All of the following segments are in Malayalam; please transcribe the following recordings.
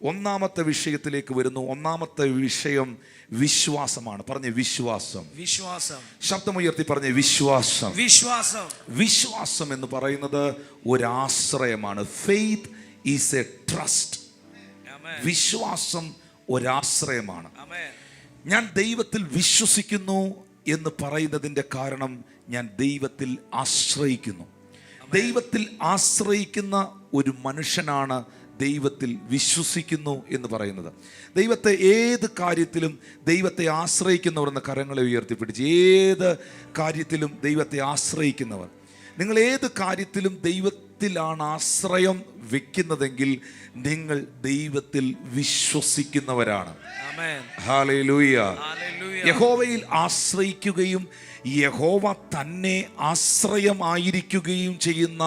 ഒന്നാമത്തെ വിഷയത്തിലേക്ക് വരുന്നു. ഒന്നാമത്തെ വിഷയം വിശ്വാസമാണ്. പറഞ്ഞേ വിശ്വാസം. വിശ്വാസം. ശബ്ദമുയർത്തി പറഞ്ഞേ വിശ്വാസം. വിശ്വാസം. വിശ്വാസം എന്ന് പറയുന്നത് ഒരാശ്രയമാണ്. Faith is a trust. വിശ്വാസം ഒരാശ്രയമാണ്. ഞാൻ ദൈവത്തിൽ വിശ്വസിക്കുന്നു എന്ന് പറയുന്നതിൻ്റെ കാരണം ഞാൻ ദൈവത്തിൽ ആശ്രയിക്കുന്നു. ദൈവത്തിൽ ആശ്രയിക്കുന്ന ഒരു മനുഷ്യനാണ് ദൈവത്തിൽ വിശ്വസിക്കുന്നു എന്ന് പറയുന്നത്. ദൈവത്തെ ഏത് കാര്യത്തിലും ദൈവത്തെ ആശ്രയിക്കുന്നവർ എന്ന കരങ്ങളെ ഉയർത്തിപ്പിടിച്ച്, ഏത് കാര്യത്തിലും ദൈവത്തെ ആശ്രയിക്കുന്നവർ, നിങ്ങൾ ഏത് കാര്യത്തിലും ദൈവത്തിലാണ് ആശ്രയം വെക്കുന്നതെങ്കിൽ നിങ്ങൾ ദൈവത്തിൽ വിശ്വസിക്കുന്നവരാണ്. ഹല്ലേലൂയ. യഹോവയിൽ ആശ്രയിക്കുകയും യഹോവ തന്നെ ആശ്രയമായിരിക്കുകയും ചെയ്യുന്ന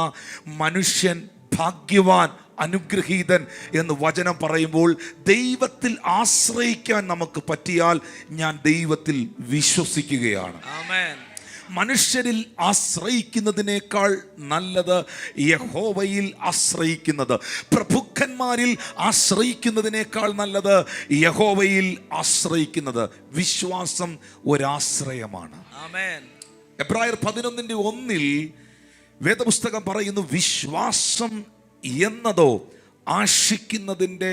മനുഷ്യൻ ഭാഗ്യവാൻ, അനുഗ്രഹീതൻ എന്ന് വചനം പറയുമ്പോൾ, ദൈവത്തിൽ ആശ്രയിക്കാൻ നമുക്ക് പറ്റിയാൽ ഞാൻ ദൈവത്തിൽ വിശ്വസിക്കുകയാണ്. മനുഷ്യരിൽ ആശ്രയിക്കുന്നതിനേക്കാൾ നല്ലത് യഹോവയിൽ ആശ്രയിക്കുന്നത്. പ്രഭുക്കന്മാരിൽ ആശ്രയിക്കുന്നതിനേക്കാൾ നല്ലത് യഹോവയിൽ ആശ്രയിക്കുന്നത്. വിശ്വാസം ഒരാശ്രയമാണ്. എബ്രായർ 11:1 വേദപുസ്തകം പറയുന്നു, വിശ്വാസം എന്നതോ ആശിക്കുന്നതിൻ്റെ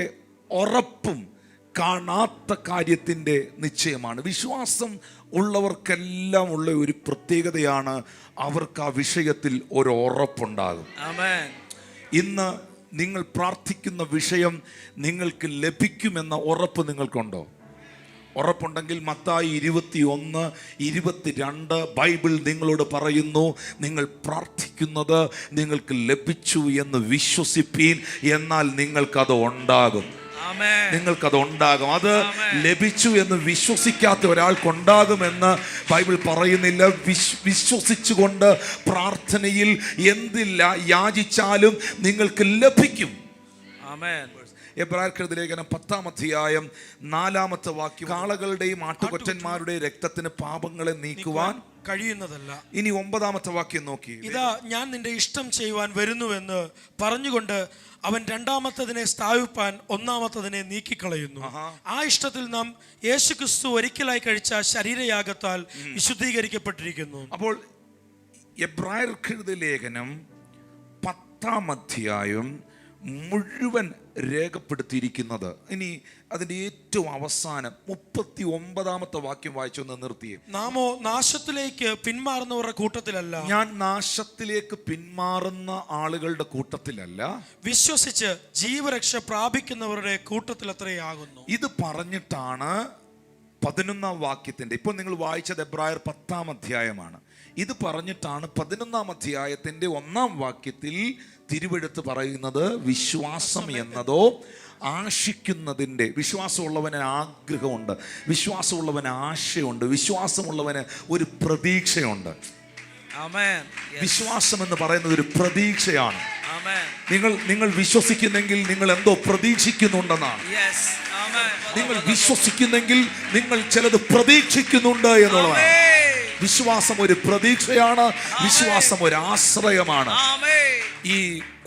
ഉറപ്പും കാണാത്ത കാര്യത്തിൻ്റെ നിശ്ചയമാണ്. വിശ്വാസം ഉള്ളവർക്കെല്ലാം ഉള്ള ഒരു പ്രത്യേകതയാണ്, അവർക്ക് ആ വിഷയത്തിൽ ഒരു ഉറപ്പുണ്ടാകും. ഇന്ന് നിങ്ങൾ പ്രാർത്ഥിക്കുന്ന വിഷയം നിങ്ങൾക്ക് ലഭിക്കുമെന്ന ഉറപ്പ് നിങ്ങൾക്കുണ്ടോ? ഉറപ്പുണ്ടെങ്കിൽ മത്തായി 21:22 ബൈബിൾ നിങ്ങളോട് പറയുന്നു, നിങ്ങൾ പ്രാർത്ഥിക്കുന്നത് നിങ്ങൾക്ക് ലഭിച്ചു എന്ന് വിശ്വസിപ്പീൻ, എന്നാൽ നിങ്ങൾക്കത് ഉണ്ടാകും. നിങ്ങൾക്കത് ഉണ്ടാകും. അത് ലഭിച്ചു എന്ന് വിശ്വസിക്കാത്ത ഒരാൾക്കുണ്ടാകുമെന്ന് ബൈബിൾ പറയുന്നില്ല. വിശ്വസിച്ചുകൊണ്ട് പ്രാർത്ഥനയിൽ എന്തില്ല യാചിച്ചാലും നിങ്ങൾക്ക് ലഭിക്കും. എബ്രായർക്കെഴുതിയ ലേഖനം 10-ാം അധ്യായം 4-ാമത്തെ വാക്യം, കാളകളുടെയും ആട്ടുകൊറ്റന്മാരുടെയും രക്തത്തിന് പാപങ്ങളെ നീക്കുവാൻ കഴിയുന്നതല്ല. ഇനി 9-ാമത്തെ വാക്യം നോക്കി, ഇതാ ഞാൻ നിന്റെ ഇഷ്ടം ചെയ്യുവാൻ വരുന്നുവെന്ന് പറഞ്ഞുകൊണ്ട് അവൻ രണ്ടാമത്തതിനെ സ്ഥാപിപ്പാൻ ഒന്നാമത്തതിനെ നീക്കിക്കളയുന്നു. ആ ഇഷ്ടത്തിൽ നാം യേശുക്രിസ്തു ഒരിക്കലായി കഴിച്ച ശരീരയാഗത്താൽ വിശുദ്ധീകരിക്കപ്പെട്ടിരിക്കുന്നു. അപ്പോൾ എബ്രായർക്കെഴുതിയ ലേഖനം 10-ാം അധ്യായം മുഴുവൻ രേഖപ്പെടുത്തിയിരിക്കുന്നത്. ഇനി അതിൻ്റെ ഏറ്റവും അവസാനം 39-ാമത്തെ വാക്യം വായിച്ചൊന്ന് നിർത്തിയേ. നാമോ നാശത്തിലേക്ക് പിന്മാറുന്നവരുടെ കൂട്ടത്തിലല്ല. ഞാൻ നാശത്തിലേക്ക് പിന്മാറുന്ന ആളുകളുടെ കൂട്ടത്തിലല്ല, വിശ്വസിച്ച് ജീവരക്ഷ പ്രാപിക്കുന്നവരുടെ കൂട്ടത്തിൽ അത്രയാകുന്നു. ഇത് പറഞ്ഞിട്ടാണ് 11-ാം വാക്യത്തിൻ്റെ, ഇപ്പോൾ നിങ്ങൾ വായിച്ചത് എബ്രായർ 10-ാം അധ്യായമാണ്. ഇത് പറഞ്ഞിട്ടാണ് 11-ാം അധ്യായത്തിൻ്റെ 1-ാം വാക്യത്തിൽ തിരുവെടുത്ത് പറയുന്നത്, വിശ്വാസം എന്നതോ ആശിക്കുന്നതിൻ്റെ. വിശ്വാസമുള്ളവന് ആഗ്രഹമുണ്ട്, വിശ്വാസമുള്ളവന് ആശയുണ്ട്, വിശ്വാസമുള്ളവന് ഒരു പ്രതീക്ഷയുണ്ട്. വിശ്വാസം എന്ന് പറയുന്നത് ഒരു പ്രതീക്ഷയാണ്. നിങ്ങൾ വിശ്വസിക്കുന്നെങ്കിൽ നിങ്ങൾ എന്തോ പ്രതീക്ഷിക്കുന്നുണ്ടെന്നാണ്. നിങ്ങൾ വിശ്വസിക്കുന്നെങ്കിൽ നിങ്ങൾ ചിലത് പ്രതീക്ഷിക്കുന്നുണ്ട് എന്നുള്ളതാണ്. വിശ്വാസം ഒരു പ്രതീക്ഷയാണ്, വിശ്വാസം ഒരു ആശ്രയമാണ്. ഈ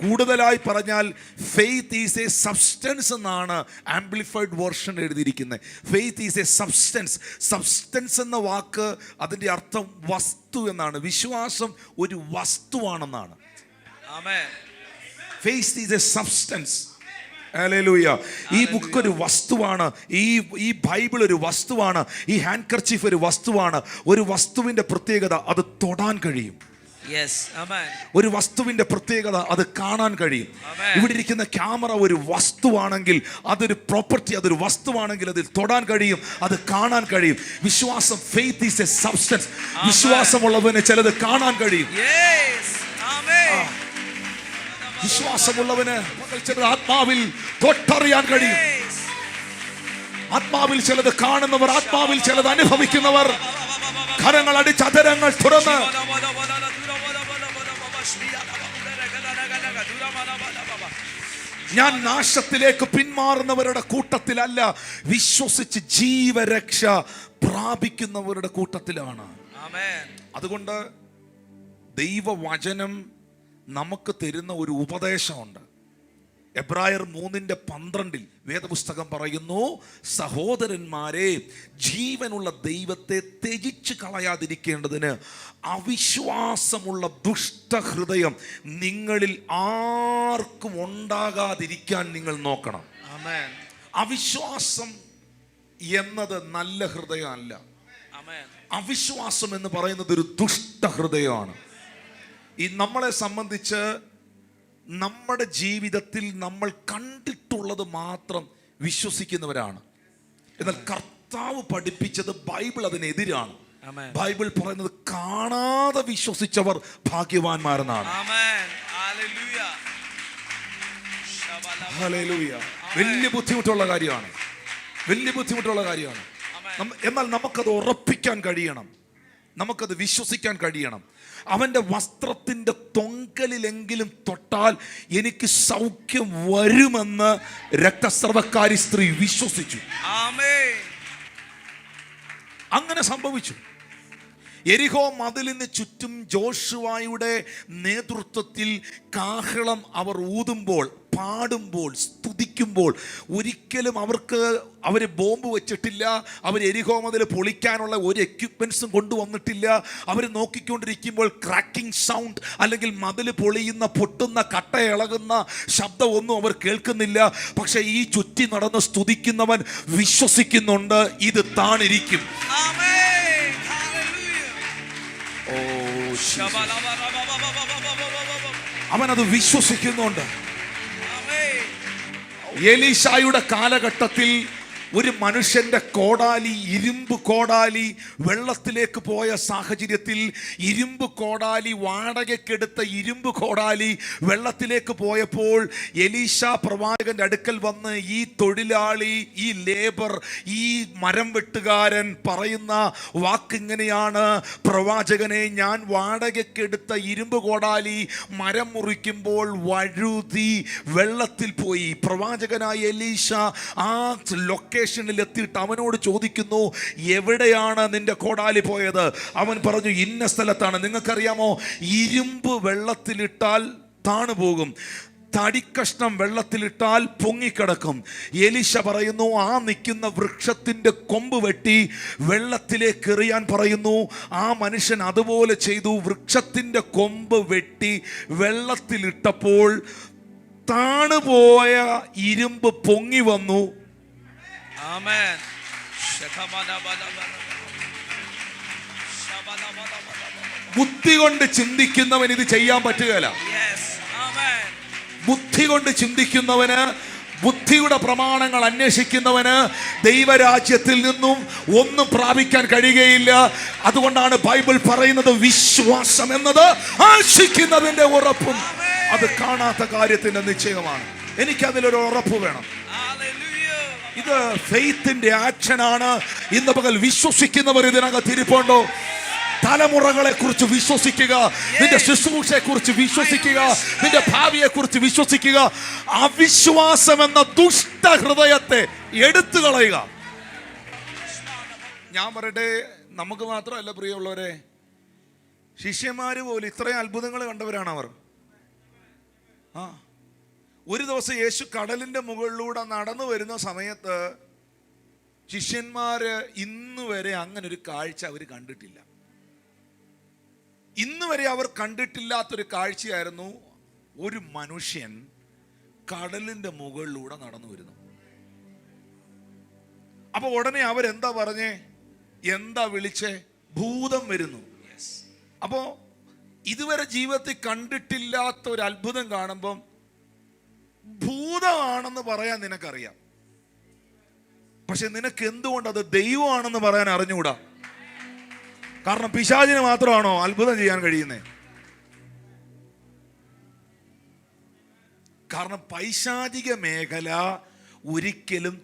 കൂടുതലായി പറഞ്ഞാൽ ഫെയ്ത്ത് ഈസ് എ സബ്സ്റ്റൻസ് എന്നാണ് ആംപ്ലിഫൈഡ് വേർഷൻ എഴുതിയിരിക്കുന്നത്. Faith is a substance. Substance എന്ന വാക്ക് അതിൻ്റെ അർത്ഥം വസ്തു എന്നാണ്. വിശ്വാസം ഒരു വസ്തുവാണെന്നാണ്. Faith is a substance. Hallelujah. ഈ ബുക്ക് ഒരു വസ്തുവാണ്, ഈ ബൈബിൾ ഒരു വസ്തുവാണ്, ഈ ഹാൻഡ് കർച്ചീഫ് ഒരു വസ്തുവാണ്. ഒരു വസ്തുവിൻ്റെ പ്രത്യേകത അത് തൊടാൻ കഴിയും. ഒരു വസ്തുവിന്റെ പ്രത്യേകത അത് കാണാൻ കഴിയും. ഇവിടെ ഇരിക്കുന്ന ക്യാമറ ഒരു വസ്തുവാണെങ്കിൽ, അതൊരു പ്രോപ്പർട്ടി, അതൊരു വസ്തുവാണെങ്കിൽ അതിൽ തൊടാൻ കഴിയും, അത് കാണാൻ കഴിയും. വിശ്വാസം, ഫെയ്ത്ത് ഈസ് എ സബ്സ്റ്റൻസ്. വിശ്വാസമുള്ളവന് ചിലത് കാണാൻ കഴിയും. വിശ്വാസമുള്ളവന് ചിലത് ആത്മാവിൽ തൊട്ടറിയാൻ കഴിയും. ആത്മാവിൽ ചിലത് കാണുന്നവർ, ആത്മാവിൽ ചിലത് അനുഭവിക്കുന്നവർ, കരങ്ങൾ അടിച്ച് അധരങ്ങൾ തുറന്ന് ഞാൻ നാശത്തിലേക്ക് പിന്മാറുന്നവരുടെ കൂട്ടത്തിലല്ല, വിശ്വസിച്ച് ജീവരക്ഷ പ്രാപിക്കുന്നവരുടെ കൂട്ടത്തിലാണ്. അതുകൊണ്ട് ദൈവവചനം നമുക്ക് തരുന്ന ഒരു ഉപദേശമുണ്ട്. എബ്രായർ 3:12 വേദപുസ്തകം പറയുന്നു, സഹോദരന്മാരെ, ജീവനുള്ള ദൈവത്തെ ത്യജിച്ച് കളയാതിരിക്കേണ്ടതിന് അവിശ്വാസമുള്ള ദുഷ്ടഹൃദയം നിങ്ങളിൽ ആർക്കും ഉണ്ടാകാതിരിക്കാൻ നിങ്ങൾ നോക്കണം. അവിശ്വാസം എന്നത് നല്ല ഹൃദയമല്ല. അവിശ്വാസം എന്ന് പറയുന്നത് ഒരു ദുഷ്ടഹൃദയമാണ്. ഈ നമ്മളെ സംബന്ധിച്ച് നമ്മുടെ ജീവിതത്തിൽ നമ്മൾ കണ്ടിട്ടുള്ളത് മാത്രം വിശ്വസിക്കുന്നവരാണ്. എന്നാൽ കർത്താവ് പഠിപ്പിച്ചത് ബൈബിൾ അതിനെതിരാണ്. ബൈബിൾ പറയുന്നത് കാണാതെ വിശ്വസിച്ചവർ ഭാഗ്യവാന്മാരെന്നാണ്. വലിയ ബുദ്ധിമുട്ടുള്ള കാര്യമാണ്, വലിയ ബുദ്ധിമുട്ടുള്ള കാര്യമാണ്. എന്നാൽ നമുക്കത് ഉറപ്പിക്കാൻ കഴിയണം, നമുക്കത് വിശ്വസിക്കാൻ കഴിയണം. അവന്റെ വസ്ത്രത്തിന്റെ തൊങ്കലിലെങ്കിലും തൊട്ടാൽ എനിക്ക് സൗഖ്യം വരുമെന്ന് രക്തസ്രവക്കാരി സ്ത്രീ വിശ്വസിച്ചു. അങ്ങനെ സംഭവിച്ചു. യെരിഹോ മതിലിന് ചുറ്റും ജോഷുവായുടെ നേതൃത്വത്തിൽ കാഹളം അവർ ഊതുമ്പോൾ, പാടുമ്പോൾ, സ്തുതിക്കുമ്പോൾ ഒരിക്കലും അവർ ബോംബ് വെച്ചിട്ടില്ല. അവർ യെരിഹോ മതിൽ പൊളിക്കാനുള്ള ഒരു എക്യുപ്മെന്റ്സും കൊണ്ടുവന്നിട്ടില്ല. അവർ നോക്കിക്കൊണ്ടിരിക്കുമ്പോൾ ക്രാക്കിംഗ് സൗണ്ട് അല്ലെങ്കിൽ മതിൽ പൊളിയുന്ന, പൊട്ടുന്ന, കട്ട ഇളകുന്ന ശബ്ദമൊന്നും അവർ കേൾക്കുന്നില്ല. പക്ഷെ ഈ ചുറ്റി നടന്ന് സ്തുതിക്കുന്നവൻ വിശ്വസിക്കുന്നുണ്ട്, ഇത് താണിരിക്കും. അവനത് വിശ്വസിക്കുന്നുണ്ട്. എലീശായുടെ കാലഘട്ടത്തിൽ ഒരു മനുഷ്യന്റെ കോടാലി, ഇരുമ്പ് കോടാലി വെള്ളത്തിലേക്ക് പോയ സാഹചര്യത്തിൽ, ഇരുമ്പ് കോടാലി, വാടകയ്ക്കെടുത്ത ഇരുമ്പ് കോടാലി വെള്ളത്തിലേക്ക് പോയപ്പോൾ എലീശ പ്രവാചകന്റെ അടുക്കൽ വന്ന് ഈ തൊഴിലാളി, ഈ ലേബർ, ഈ മരം വെട്ടുകാരൻ പറയുന്ന വാക്കിങ്ങനെയാണ്, പ്രവാചകനെ, ഞാൻ വാടകയ്ക്കെടുത്ത ഇരുമ്പ് കോടാലി മരം മുറിക്കുമ്പോൾ വഴുതി വെള്ളത്തിൽ പോയി. പ്രവാചകനായ എലീശ ആ ലൊക്കേഷനിൽ എത്തിയിട്ട് അവനോട് ചോദിക്കുന്നു, എവിടെയാണ് നിന്റെ കോടാലി പോയത്? അവൻ പറഞ്ഞു, ഇന്ന സ്ഥലത്താണ്. നിങ്ങൾക്കറിയാമോ, ഇരുമ്പ് വെള്ളത്തിലിട്ടാൽ താണുപോകും, തടിക്കഷ്ണം വെള്ളത്തിലിട്ടാൽ പൊങ്ങിക്കിടക്കും. എലീശ പറയുന്നു, ആ നിൽക്കുന്ന വൃക്ഷത്തിന്റെ കൊമ്പ് വെട്ടി വെള്ളത്തിലേക്ക് എറിയാൻ പറയുന്നു. ആ മനുഷ്യൻ അതുപോലെ ചെയ്തു. വൃക്ഷത്തിന്റെ കൊമ്പ് വെട്ടി വെള്ളത്തിലിട്ടപ്പോൾ താണുപോയ ഇരുമ്പ് പൊങ്ങി വന്നു. ബുദ്ധി കൊണ്ട് ചിന്തിക്കുന്നവൻ ഇത് ചെയ്യാൻ പറ്റുകയില്ല. ബുദ്ധി കൊണ്ട് ചിന്തിക്കുന്നവന്, ബുദ്ധിയുടെ പ്രമാണങ്ങൾ അന്വേഷിക്കുന്നവന് ദൈവരാജ്യത്തിൽ നിന്നും ഒന്നും പ്രാപിക്കാൻ കഴിയുകയില്ല. അതുകൊണ്ടാണ് ബൈബിൾ പറയുന്നത്, വിശ്വാസം എന്നത് ആശിക്കുന്നതിന്റെ ഉറപ്പും അത് കാണാത്ത കാര്യത്തിന്റെ നിശ്ചയമാണ്. എനിക്കതിലൊരു ഉറപ്പ് വേണം. ഇത് ഫെയ്ത്തിന്റെ ആക്ഷനാണ്. ഇന്ന് പകൽ വിശ്വസിക്കുന്നവർ ഇതിനകത്ത് ഇരിപ്പുണ്ടോ? തലമുറകളെ കുറിച്ച് വിശ്വസിക്കുക, നിന്റെ ശുശ്രൂഷയെ കുറിച്ച് വിശ്വസിക്കുക, നിന്റെ ഭാവിയെ കുറിച്ച് വിശ്വസിക്കുക. അവിശ്വാസം എന്ന ദുഷ്ടഹൃദയത്തെ എടുത്തു കളയുക. ഞാൻ പറയട്ടെ, നമുക്ക് മാത്രമല്ല പ്രിയമുള്ളവരെ, ശിഷ്യന്മാര് പോലും ഇത്രയും അത്ഭുതങ്ങൾ കണ്ടവരാണ് അവർ. ഒരു ദിവസം യേശു കടലിന്റെ മുകളിലൂടെ നടന്നു വരുന്ന സമയത്ത് ശിഷ്യന്മാര് ഇന്ന് വരെ അങ്ങനെ ഒരു കാഴ്ച അവർ കണ്ടിട്ടില്ല. ഇന്ന് വരെ അവർ കണ്ടിട്ടില്ലാത്തൊരു കാഴ്ചയായിരുന്നു ഒരു മനുഷ്യൻ കടലിന്റെ മുകളിലൂടെ നടന്നു വരുന്നു. അപ്പൊ ഉടനെ അവരെന്താ പറഞ്ഞേ? എന്താ വിളിച്ചേ? ഭൂതം വരുന്നു. അപ്പോ ഇതുവരെ ജീവിതത്തിൽ കണ്ടിട്ടില്ലാത്ത ഒരു അത്ഭുതം കാണുമ്പം ഭൂതമാണെന്ന് പറയാൻ നിനക്കറിയാം. പക്ഷെ നിനക്ക് എന്തുകൊണ്ട് അത് ദൈവമാണെന്ന് പറയാൻ അറിഞ്ഞുകൂടാ? കാരണം പിശാചിന് മാത്രമാണോ അത്ഭുതം ചെയ്യാൻ കഴിയുന്നത്? കാരണം പൈശാചിക മേഖല ഒരിക്കലും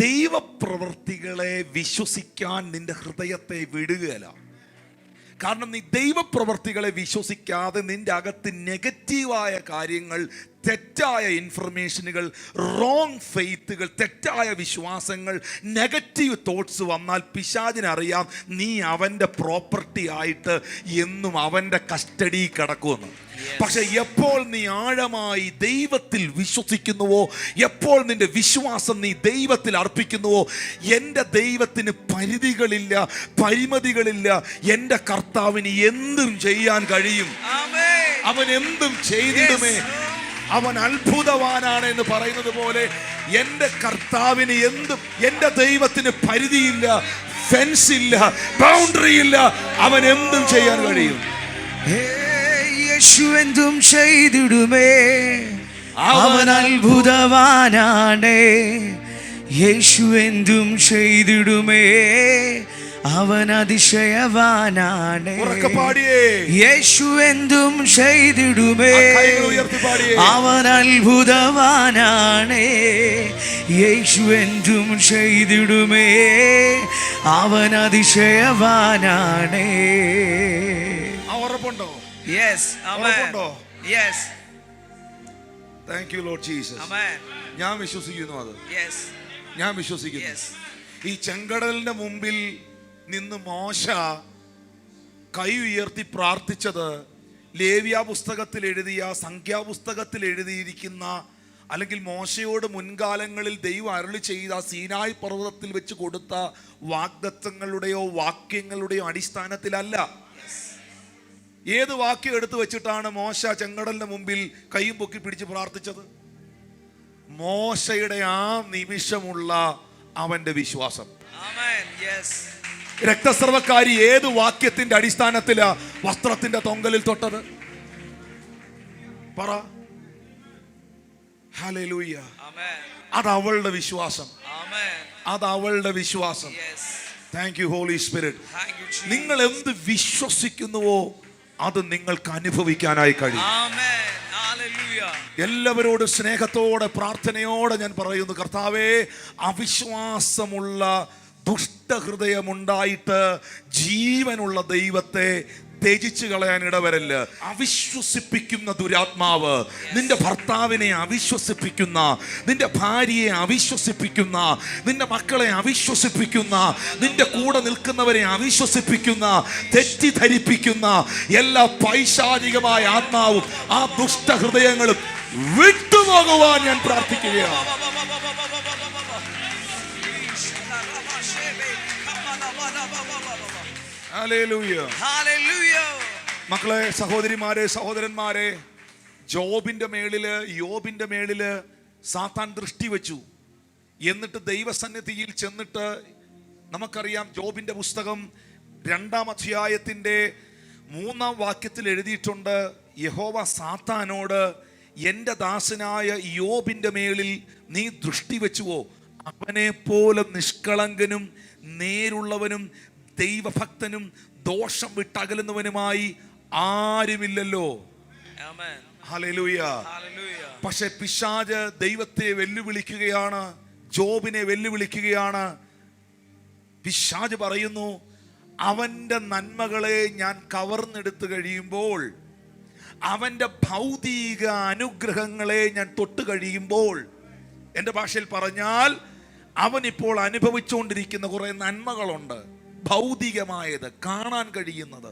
ദൈവപ്രവർത്തികളെ വിശ്വസിക്കാൻ നിന്റെ ഹൃദയത്തെ വിടുകയില്ല. കാരണം നീ ദൈവപ്രവർത്തികളെ വിശ്വസിക്കാതെ നിന്റെ അകത്ത് നെഗറ്റീവായ കാര്യങ്ങൾ, തെറ്റായ ഇൻഫർമേഷനുകൾ, റോങ് ഫെയ്ത്തുകൾ, തെറ്റായ വിശ്വാസങ്ങൾ, നെഗറ്റീവ് തോട്ട്സ് വന്നാൽ പിശാചിനറിയാം നീ അവൻ്റെ പ്രോപ്പർട്ടി ആയിട്ട് എന്നും അവൻ്റെ കസ്റ്റഡി കിടക്കുമെന്ന്. പക്ഷെ എപ്പോൾ നീ ആഴമായി ദൈവത്തിൽ വിശ്വസിക്കുന്നുവോ, എപ്പോൾ നിന്റെ വിശ്വാസം നീ ദൈവത്തിൽ അർപ്പിക്കുന്നുവോ, എൻ്റെ ദൈവത്തിന് പരിധികളില്ല, പരിമിതികളില്ല. എൻ്റെ കർത്താവിന് എന്തും ചെയ്യാൻ കഴിയും. അവൻ എന്തും ചെയ്തിടുമേ. അവൻ അത്ഭുതവാനാണ് എന്ന് പറയുന്നത് പോലെ എൻ്റെ കർത്താവിന് എന്തും, എൻ്റെ ദൈവത്തിന് പരിധിയില്ല, ഫെൻസ് ഇല്ല, ബൗണ്ടറി ഇല്ല. അവൻ എന്തും ചെയ്യാൻ കഴിയും. യേശു എന്തും ചെയ്തിടുമേ. അവൻ അത്ഭുതവാനാണ്. യേശു എന്തും ചെയ്തിടുമേ. അവൻ അതിശയവാനാണ്. യേശു എന്തും ചെയ്തിടുമേ. അവൻ അത്ഭുതവാനാണ്. യേശു എന്തും ചെയ്തിടുമേ. അവൻ അതിശയവാനാണ്. ഉറപ്പുണ്ടോ? യെസ്, ഉറപ്പുണ്ടോ? Yes. Thank you Lord Jesus. ഞാൻ വിശ്വസിക്കുന്നു. അത് ഞാൻ വിശ്വസിക്കുന്നു. ഈ ചെങ്കടലിന്റെ മുമ്പിൽ നിന്ന് മോശ കൈ ഉയർത്തി പ്രാർത്ഥിച്ചത് ലേവ്യ പുസ്തകത്തിൽ എഴുതിയ, സംഖ്യാപുസ്തകത്തിൽ എഴുതിയിരിക്കുന്ന, അല്ലെങ്കിൽ മോശയോട് മുൻകാലങ്ങളിൽ ദൈവം അരുളി ചെയ്ത സീനായി പർവ്വതത്തിൽ വെച്ച് കൊടുത്ത വാഗ്ദത്തങ്ങളുടെയോ വാക്യങ്ങളുടെയോ അടിസ്ഥാനത്തിലല്ല. ഏത് വാക്യം എടുത്തു വെച്ചിട്ടാണ് മോശ ചെങ്കടലിന്റെ മുമ്പിൽ കൈയും പൊക്കി പിടിച്ച് പ്രാർത്ഥിച്ചത്? മോശയുടെ ആ നിമിഷമുള്ള അവന്റെ വിശ്വാസം. രക്തസ്രവക്കാരി ഏത് വാക്യത്തിന്റെ അടിസ്ഥാനത്തിലാ വസ്ത്രത്തിന്റെ തൊങ്കലിൽ തൊട്ടത്? പറ. ഹല്ലേലൂയ. അത് അവളുടെ വിശ്വാസം. അത് അവളുടെ വിശ്വാസം. Thank you holy spirit. നിങ്ങൾ എന്ത് വിശ്വസിക്കുന്നുവോ അത് നിങ്ങൾക്ക് അനുഭവിക്കാനായി കഴിയും. എല്ലാവരോടും സ്നേഹത്തോടെ പ്രാർത്ഥനയോടെ ഞാൻ പറയുന്നു, കർത്താവേ, അവിശ്വാസമുള്ള ദുഷ്ടഹൃദയമുണ്ടായിട്ട് ജീവനുള്ള ദൈവത്തെ ത്യജിച്ചു കളയാൻ ഇടവരല്ല. അവിശ്വസിപ്പിക്കുന്ന ദുരാത്മാവ് നിന്റെ ഭർത്താവിനെ അവിശ്വസിപ്പിക്കുന്ന, നിന്റെ ഭാര്യയെ അവിശ്വസിപ്പിക്കുന്ന, നിന്റെ മക്കളെ അവിശ്വസിപ്പിക്കുന്ന, നിന്റെ കൂടെ നിൽക്കുന്നവരെ അവിശ്വസിപ്പിക്കുന്ന, തെറ്റിദ്ധരിപ്പിക്കുന്ന എല്ലാ പൈശാചികമായ ആത്മാവും ആ ദുഷ്ടഹൃദയങ്ങളും വിട്ടുപോകുവാൻ ഞാൻ പ്രാർത്ഥിക്കുകയാണ്. മക്കളെ, സഹോദരിമാരെ, സഹോദരന്മാരെ, യോബിന്റെ മേളില് സാത്താൻ ദൃഷ്ടി വെച്ചു. എന്നിട്ട് ദൈവസന്നിധിയിൽ ചെന്നിട്ട്, നമുക്കറിയാം ജോബിന്റെ പുസ്തകം 2-ാം അധ്യായത്തിന്റെ 3-ാം വാക്യത്തിൽ എഴുതിയിട്ടുണ്ട്, യഹോവ സാത്താനോട്, എൻ്റെ ദാസനായ യോബിന്റെ മേളിൽ നീ ദൃഷ്ടി വെച്ചുവോ? അവനെ പോലെ നിഷ്കളങ്കനും നേരുള്ളവനും ദൈവഭക്തനും ദോഷം വിട്ടകലുന്നവനുമായി ആരുമില്ലല്ലോ. ഹല്ലേലൂയ. പക്ഷെ പിശാച് ദൈവത്തെ വെല്ലുവിളിക്കുകയാണ്, ജോബിനെ വെല്ലുവിളിക്കുകയാണ്. പിശാച് പറയുന്നു, അവന്റെ നന്മകളെ ഞാൻ കവർന്നെടുത്തു കഴിയുമ്പോൾ, അവന്റെ ഭൗതിക അനുഗ്രഹങ്ങളെ ഞാൻ തൊട്ട് കഴിയുമ്പോൾ, എൻ്റെ ഭാഷയിൽ പറഞ്ഞാൽ അവനിപ്പോൾ അനുഭവിച്ചുകൊണ്ടിരിക്കുന്ന കുറെ നന്മകളുണ്ട്, ഭൗതികമായത്, കാണാൻ കഴിയുന്നത്.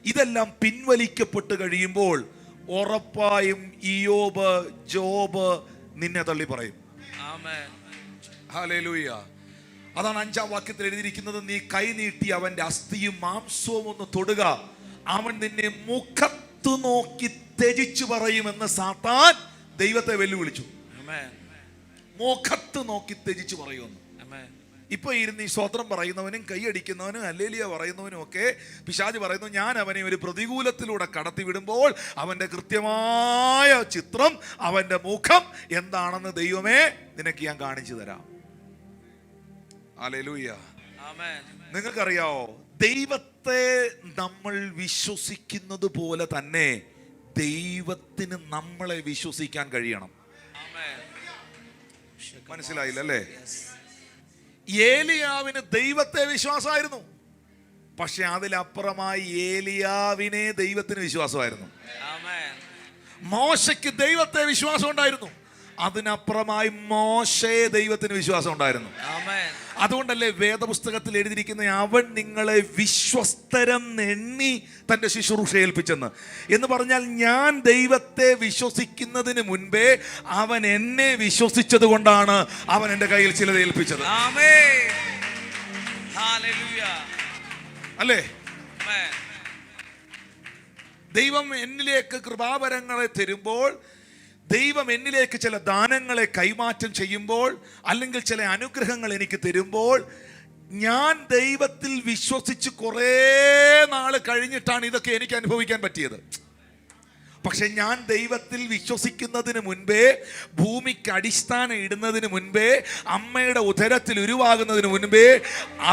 ഇതെല്ലാം പിൻവലിക്കപ്പെട്ട് കഴിയുമ്പോൾ ഉറപ്പായും ജോബ് നിന്നെ തള്ളി പറയും. ഹല്ലേലൂയ. അതാണ് 5-ാം വാക്യത്തിൽ എഴുതിയിരിക്കുന്നത്, നീ കൈ നീട്ടി അവന്റെ അസ്ഥിയും മാംസവും ഒന്ന് തൊടുക, അവൻ നിന്നെ മുഖത്തു നോക്കി ത്യജിച്ചു പറയുമെന്ന് സാത്താൻ ദൈവത്തെ വെല്ലുവിളിച്ചു. മുഖത്ത് നോക്കി ത്യജിച്ചു പറയുമെന്ന്. ഇപ്പൊ ഇരുന്ന് ഈ സ്തോത്രം പറയുന്നവനും കൈയടിക്കുന്നവനും ഹല്ലേലൂയ പറയുന്നവനും ഒക്കെ പിശാച് പറയുന്നു, ഞാൻ അവനെ ഒരു പ്രതികൂലത്തിലൂടെ കടത്തിവിടുമ്പോൾ അവന്റെ കൃത്യമായ ചിത്രം, അവന്റെ മുഖം എന്താണെന്ന് ദൈവമേ നിനക്ക് ഞാൻ കാണിച്ചു തരാം. ഹല്ലേലൂയ. നിങ്ങൾക്കറിയാവോ, ദൈവത്തെ നമ്മൾ വിശ്വസിക്കുന്നത് പോലെ തന്നെ ദൈവത്തിന് നമ്മളെ വിശ്വസിക്കാൻ കഴിയണം. മനസ്സിലായില്ല അല്ലേ? ഏലിയാവിന് ദൈവത്തെ വിശ്വാസമായിരുന്നു, പക്ഷെ അതിലപ്പുറമായി ഏലിയാവിനെ ദൈവത്തിന് വിശ്വാസമായിരുന്നു. മോശയ്ക്ക് ദൈവത്തെ വിശ്വാസം ഉണ്ടായിരുന്നു, അതിനപ്പുറമായി മോശയെ ദൈവത്തിന് വിശ്വാസം ഉണ്ടായിരുന്നു. അതുകൊണ്ടല്ലേ വേദപുസ്തകത്തിൽ എഴുതിയിരിക്കുന്ന അവൻ നിങ്ങളെ വിശ്വസ്തരെന്നെണ്ണി തൻ്റെ ശുശ്രൂഷ ഏൽപ്പിച്ചെന്ന്. എന്ന് പറഞ്ഞാൽ ഞാൻ ദൈവത്തെ വിശ്വസിക്കുന്നതിന് മുൻപേ അവൻ എന്നെ വിശ്വസിച്ചത് കൊണ്ടാണ് അവൻ എൻ്റെ കയ്യിൽ ചിലത് ഏൽപ്പിച്ചത്. അല്ലേ? ദൈവം എന്നിലേക്ക് കൃപാവരങ്ങളെ തരുമ്പോൾ, ദൈവം എന്നിലേക്ക് ചില ദാനങ്ങളെ കൈമാറ്റം ചെയ്യുമ്പോൾ, അല്ലെങ്കിൽ ചില അനുഗ്രഹങ്ങൾ എനിക്ക് തരുമ്പോൾ, ഞാൻ ദൈവത്തിൽ വിശ്വസിച്ച് കുറേ നാൾ കഴിഞ്ഞിട്ടാണ് ഇതൊക്കെ എനിക്ക് അനുഭവിക്കാൻ പറ്റിയത്. പക്ഷെ ഞാൻ ദൈവത്തിൽ വിശ്വസിക്കുന്നതിന് മുൻപേ, ഭൂമിക്ക് അടിസ്ഥാനം ഇടുന്നതിന് മുൻപേ, അമ്മയുടെ ഉദരത്തിൽ ഉരുവാകുന്നതിന് മുൻപേ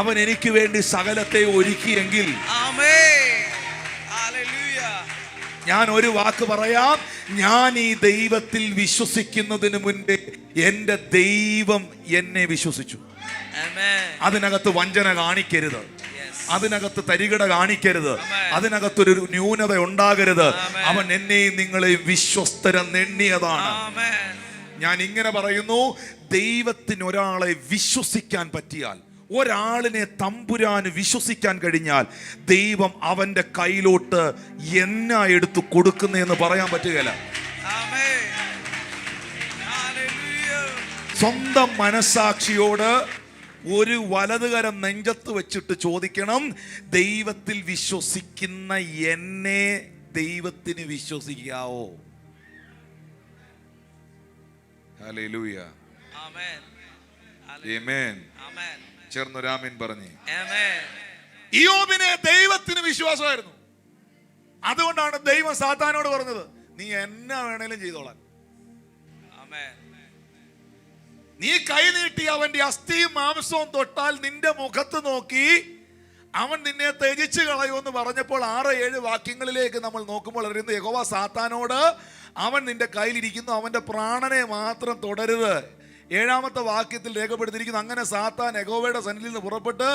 അവൻ എനിക്ക് വേണ്ടി സകലത്തെ ഒരുക്കിയെങ്കിൽ, ഞാൻ ഒരു വാക്ക് പറയാം, ഞാൻ ഈ ദൈവത്തിൽ വിശ്വസിക്കുന്നതിന് മുൻപേ എൻ്റെ ദൈവം എന്നെ വിശ്വസിച്ചു. അതിനകത്ത് വഞ്ചന കാണിക്കരുത്, അതിനകത്ത് തരികിട കാണിക്കരുത്, അതിനകത്തൊരു ന്യൂനത ഉണ്ടാകരുത്. അവൻ എന്നെയും നിങ്ങളെയും വിശ്വസ്തരെന്നെണ്ണിയതാണ്. ഞാൻ ഇങ്ങനെ പറയുന്നു, ദൈവത്തിന് ഒരാളെ വിശ്വസിക്കാൻ പറ്റിയാൽ, ഒരാളിനെ തമ്പുരാന് വിശ്വസിക്കാൻ കഴിഞ്ഞാൽ, ദൈവം അവന്റെ കയ്യിലോട്ട് എന്നാ എടുത്തു കൊടുക്കുന്നതെന്ന് പറയാൻ പറ്റുകയില്ല. സ്വന്തം മനസാക്ഷിയോട് ഒരു വലതുകരം നെഞ്ചത്ത് വെച്ചിട്ട് ചോദിക്കണം, ദൈവത്തിൽ വിശ്വസിക്കുന്ന എന്നെ ദൈവത്തിന് വിശ്വസിക്കാവോ? ഹല്ലേലൂയ, ആമേൻ, ആമേൻ. ചേർന്നൊരാമീൻ പറഞ്ഞേ. ഇയ്യോബിനെ ദൈവത്തിന് വിശ്വാസമായിരുന്നു. അതുകൊണ്ടാണ് ദൈവം സാത്താനോട് പറഞ്ഞത്, നീ എന്നാ വേണേലും ചെയ്തോളാൻ. നീ കൈ നീട്ടി അവന്റെ അസ്ഥിയും മാംസവും തൊട്ടാൽ നിന്റെ മുഖത്ത് നോക്കി അവൻ നിന്നെ ത്യജിച്ച് കളയുമെന്ന് പറഞ്ഞപ്പോൾ 6-7 വാക്യങ്ങളിലേക്ക് നമ്മൾ നോക്കുമ്പോൾ അറിയുന്നത്, യഹോവ സാത്താനോട്, അവൻ നിന്റെ കയ്യിലിരിക്കുന്നു, അവന്റെ പ്രാണനെ മാത്രം തുടരുത്. 7-ാമത്തെ വാക്യത്തിൽ രേഖപ്പെടുത്തിയിരിക്കുന്നു, അങ്ങനെ സാത്താൻ യഹോവയുടെ സന്നിധിയിൽ നിന്ന് പുറപ്പെട്ട്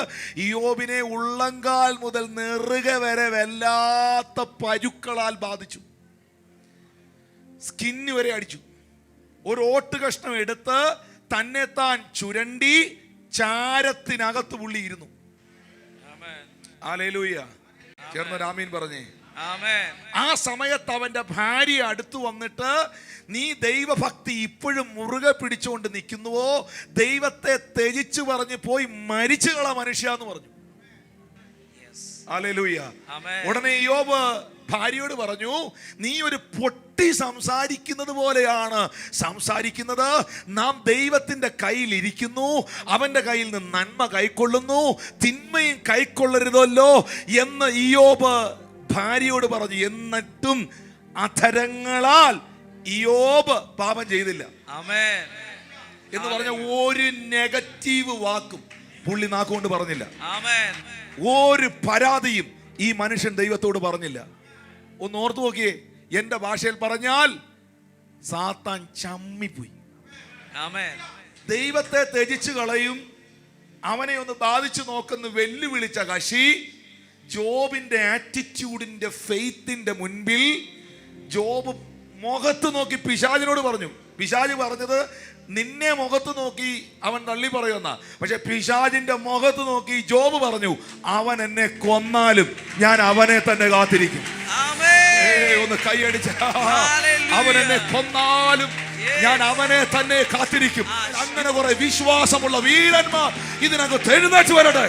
ഇയ്യോബിനെ ഉള്ളങ്കാൽ മുതൽ നെറുക വരെ വല്ലാത്ത പരുക്കളാൽ ബാധിച്ചു. സ്കിന്ന് വരെ അടിച്ചു. ഒരു ഓട്ട് കഷ്ണം എടുത്ത് തന്നെ താൻ ചുരണ്ടി ചാരത്തിനകത്ത് പുള്ളിയിരുന്നു. ഹല്ലേലൂയ. ചേർന്ന് ആമീൻ പറഞ്ഞേ. ആ സമയത്ത് അവന്റെ ഭാര്യ അടുത്തു വന്നിട്ട്, നീ ദൈവഭക്തി ഇപ്പോഴും മുറുകെ പിടിച്ചുകൊണ്ട് നിൽക്കുന്നുവോ? ദൈവത്തെ ത്യജിച്ചു പറഞ്ഞ് പോയി മരിച്ചു കള മനുഷ്യ എന്ന് പറഞ്ഞു. ഹല്ലേലൂയ. ഉടനെ യോബ് ഭാര്യയോട് പറഞ്ഞു, നീ ഒരു പൊട്ടി സംസാരിക്കുന്നത് പോലെയാണ് സംസാരിക്കുന്നത്. നാം ദൈവത്തിന്റെ കയ്യിൽ ഇരിക്കുന്നു, അവന്റെ കയ്യിൽ നിന്ന് നന്മ കൈക്കൊള്ളുന്നു, തിന്മയും കൈക്കൊള്ളരുതല്ലോ എന്ന് ഇയ്യോബ് ഭാര്യയോട് പറഞ്ഞു. എന്നിട്ടും അധരങ്ങളാൽ ഇയ്യോബ് പാപം ചെയ്തില്ല എന്ന് പറഞ്ഞ ഒരു നെഗറ്റീവ് വാക്കും പുള്ളി നാക്കുകൊണ്ട് പറഞ്ഞില്ല. ഒരു പരാതിയും ഈ മനുഷ്യൻ ദൈവത്തോട് പറഞ്ഞില്ല. ഒന്ന് ഓർത്തു നോക്കിയേ, എന്റെ ഭാഷയിൽ പറഞ്ഞാൽ സാത്താൻ ചമ്മിപ്പോയി. ദൈവത്തെ ത്യജിച്ചു കളയും, അവനെ ഒന്ന് ബാധിച്ചു നോക്കുന്ന വെല്ലുവിളിച്ച കശി ജോബിന്റെ ആറ്റിറ്റ്യൂഡിന്റെ ഫെയ്ത്തിന്റെ മുൻപിൽ ജോബ് മുഖത്ത് നോക്കി പിശാചിനോട് പറഞ്ഞു. പിശാച് പറഞ്ഞത് നിന്നെ മുഖത്ത് നോക്കി അവൻ തള്ളി പറയുന്ന, പക്ഷെ പിശാചിന്റെ മുഖത്ത് നോക്കി ജോബ് പറഞ്ഞു, അവൻ എന്നെ കൊന്നാലും ഞാൻ അവനെ തന്നെ കാത്തിരിക്കും. ഒന്ന് കൈയടിച്ച, അവൻ എന്നെ കൊന്നാലും ഞാൻ അവനെ തന്നെ കാത്തിരിക്കും. അങ്ങനെ കുറെ വിശ്വാസമുള്ള വീരന്മാർ ഇതിനകത്ത് എഴുന്നേറ്റ് വരട്ടെ.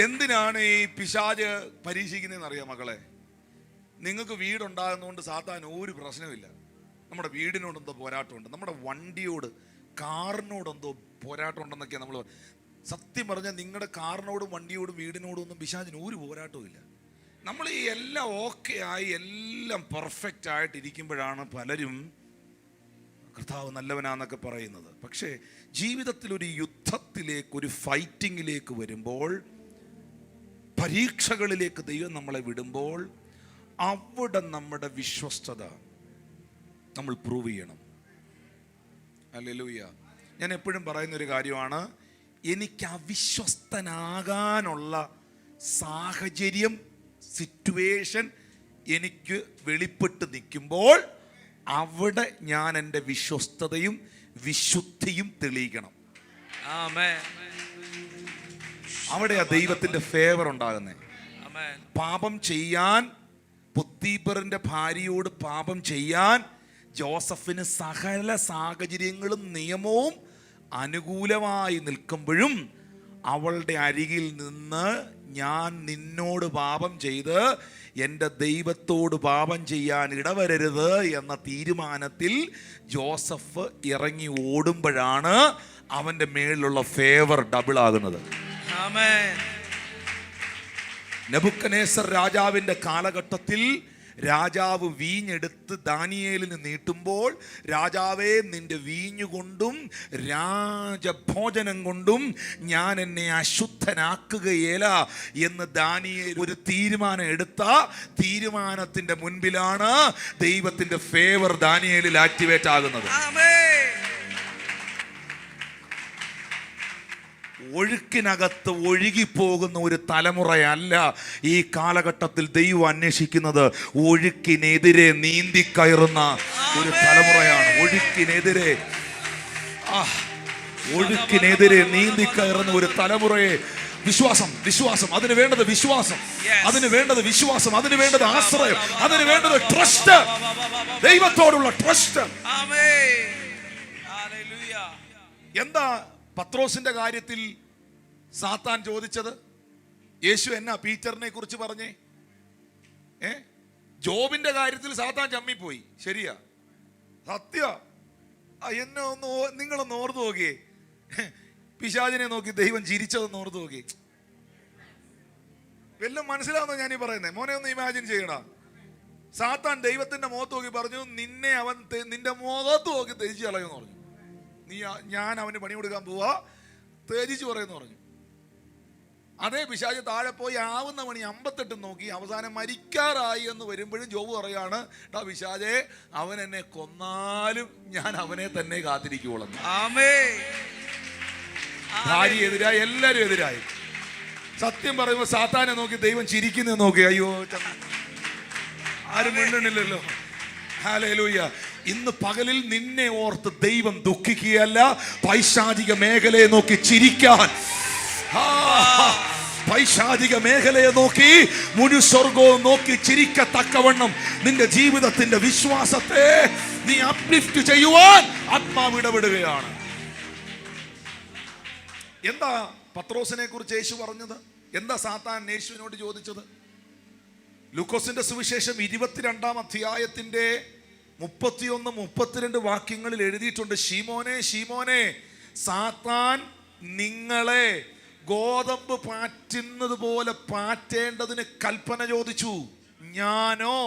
എന്തിനാണ് ഈ പിശാച് പരീക്ഷിക്കുന്നതെന്ന് അറിയാം മക്കളെ? നിങ്ങൾക്ക് വീടുണ്ടാകുന്നതുകൊണ്ട് സാത്താൻ ഒരു പ്രശ്നമില്ല. നമ്മുടെ വീടിനോട് എന്തോ പോരാട്ടമുണ്ട്, നമ്മുടെ വണ്ടിയോട് കാറിനോട് എന്തോ പോരാട്ടം ഉണ്ടെന്നൊക്കെയാണ് നമ്മൾ. സത്യം പറഞ്ഞാൽ നിങ്ങളുടെ കാറിനോടും വണ്ടിയോടും വീടിനോടും ഒന്നും പിശാചിന് ഒരു പോരാട്ടവും ഇല്ല. നമ്മൾ ഈ എല്ലാം ഓക്കെ ആയി എല്ലാം പെർഫെക്റ്റ് ആയിട്ടിരിക്കുമ്പോഴാണ് പലരും കർത്താവ് നല്ലവനാന്നൊക്കെ പറയുന്നത്. പക്ഷേ ജീവിതത്തിൽ ഒരു യുദ്ധത്തിലേക്ക്, ഒരു ഫൈറ്റിങ്ങിലേക്ക് വരുമ്പോൾ, പരീക്ഷകളിലേക്ക് ദൈവം നമ്മളെ വിടുമ്പോൾ, അവിടെ നമ്മുടെ വിശ്വസ്തത നമ്മൾ പ്രൂവ് ചെയ്യണം. ഹല്ലേലൂയ. ഞാൻ എപ്പോഴും പറയുന്നൊരു കാര്യമാണ്, എനിക്ക് അവിശ്വസ്തനാകാനുള്ള സാഹചര്യം, സിറ്റുവേഷൻ എനിക്ക് വെളിപ്പെട്ട് നിൽക്കുമ്പോൾ അവിടെ ഞാൻ എൻ്റെ വിശ്വസ്തതയും വിശുദ്ധിയും തെളിയിക്കണം. അവിടെയാ ദൈവത്തിന്റെ ഫേവർ ഉണ്ടാകുന്നത്. പാപം ചെയ്യാൻ, പൊത്തീഫറിന്റെ ഭാര്യയോട് പാപം ചെയ്യാൻ ജോസഫിന് സകല സാഹചര്യങ്ങളും നിയമവും അനുകൂലമായി നിൽക്കുമ്പോഴും അവളുടെ അരികിൽ നിന്ന് ഞാൻ നിന്നോട് പാപം ചെയ്ത് എൻ്റെ ദൈവത്തോട് പാപം ചെയ്യാൻ ഇടവരരുത് എന്ന തീരുമാനത്തിൽ ജോസഫ് ഇറങ്ങി ഓടുമ്പോഴാണ് അവൻ്റെ മേളിലുള്ള ഫേവർ ഡബിൾ ആകുന്നത്. നെബൂഖദ്നേസർ രാജാവിൻ്റെ കാലഘട്ടത്തിൽ രാജാവ് വീഞ്ഞെടുത്ത് ദാനിയേലിന് നീട്ടുമ്പോൾ, രാജാവേ നിന്റെ വീഞ്ഞുകൊണ്ടും രാജഭോജനം കൊണ്ടും ഞാൻ എന്നെ അശുദ്ധനാക്കുകയില്ല എന്ന് ദാനിയേൽ ഒരു തീരുമാനം എടുത്ത തീരുമാനത്തിന്റെ മുൻപിലാണ് ദൈവത്തിന്റെ ഫേവർ ദാനിയേലിൽ ആക്ടിവേറ്റ് ആകുന്നത്. ഒഴുക്കിനകത്ത് ഒഴുകിപ്പോകുന്ന ഒരു തലമുറയല്ല ഈ കാലഘട്ടത്തിൽ ദൈവം അന്വേഷിക്കുന്നത്. ഒഴുക്കിനെതിരെ നീന്തിക്കയറുന്ന ഒരു തലമുറയാണ്. ഒഴുക്കിനെതിരെ നീന്തിക്കയറുന്ന ഒരു തലമുറയെ വിശ്വാസം, അതിന് വേണ്ടത് വിശ്വാസം, അതിന് വേണ്ടത് വിശ്വാസം, അതിന് വേണ്ടത് ആശ്രയം, അതിന് വേണ്ടത് ട്രസ്റ്റ്, ദൈവത്തോടുള്ള ട്രസ്റ്റ്. എന്താ പത്രോസിന്റെ കാര്യത്തിൽ സാത്താൻ ചോദിച്ചത്? യേശു എന്നാ പീറ്ററിനെ കുറിച്ച് പറഞ്ഞേ? ജോബിന്റെ കാര്യത്തിൽ സാത്താൻ ചമ്മിപ്പോയി, ശരിയാ, സത്യ. എന്നെ ഒന്ന് നിങ്ങളൊന്ന് ഓർത്തു നോക്കിയേ, പിശാചിനെ നോക്കി ദൈവം ചിരിച്ചതെന്ന് ഓർത്തു നോക്കി. വല്ലതും മനസ്സിലാവുന്നോ ഞാനീ പറയുന്നേ? മോനെ ഒന്ന് ഇമാജിൻ ചെയ്യടാ. സാത്താൻ ദൈവത്തിന്റെ മുഖത്ത് നോക്കി പറഞ്ഞു, നിന്നെ അവൻ നിന്റെ മുഖത്ത് നോക്കി ത്യജിച്ച് കളയുമെന്ന് പറഞ്ഞു. ഞാൻ അവന് പണി കൊടുക്കാൻ പോവാ, തേജിച്ച് പറയുമെന്ന് പറഞ്ഞു. അതേ പിശാച് താഴെ പോയി ആവുന്ന പണി 58 നോക്കി അവസാനം മരിക്കാറായി എന്ന് വരുമ്പോഴും ജോബ് പറയാണ്, ടാ പിശാചേ, അവൻ എന്നെ കൊന്നാലും ഞാൻ അവനെ തന്നെ കാത്തിരിക്കുവോളും. ഭാര്യ എതിരായി, എല്ലാരും എതിരായി. സത്യം പറയുമ്പോൾ സാത്താനെ നോക്കി ദൈവം ചിരിക്കുന്നത് നോക്കി, അയ്യോ ആരും മിണ്ടണില്ലല്ലോ. ഹല്ലേലൂയ. ഇന്ന് പകലിൽ നിന്നെ ഓർത്ത് ദൈവം ദുഃഖിക്കുകയല്ല, പൈശാചിക മേഖലയെ നോക്കി ചിരിക്കാൻ, പൈശാചിക മേഖലയെ നോക്കി മുഴു സ്വർഗവും നോക്കി ചിരിക്കത്തക്കവണ്ണം നിന്റെ ജീവിതത്തിന്റെ വിശ്വാസത്തെ നീ അപ്ലിഫ്റ്റ് ചെയ്യുവാൻ ആത്മാവ് ഇടപെടുകയാണ്. എന്താ പത്രോസിനെ കുറിച്ച് യേശു പറഞ്ഞത്? എന്താ സാത്താൻ യേശുവിനോട് ചോദിച്ചത്? ലൂക്കോസിന്റെ സുവിശേഷം 22-ാം അധ്യായത്തിന്റെ 31-32 വാക്യങ്ങളിൽ എഴുതിയിട്ടുണ്ട്, ശീമോനെ ശീമോനെ, സാത്താൻ നിങ്ങളെ ഗോതമ്പ് പാറ്റുന്നത് പോലെ പാറ്റേണ്ടതിന് കൽപ്പന ചോദിച്ചു. ഞാനോ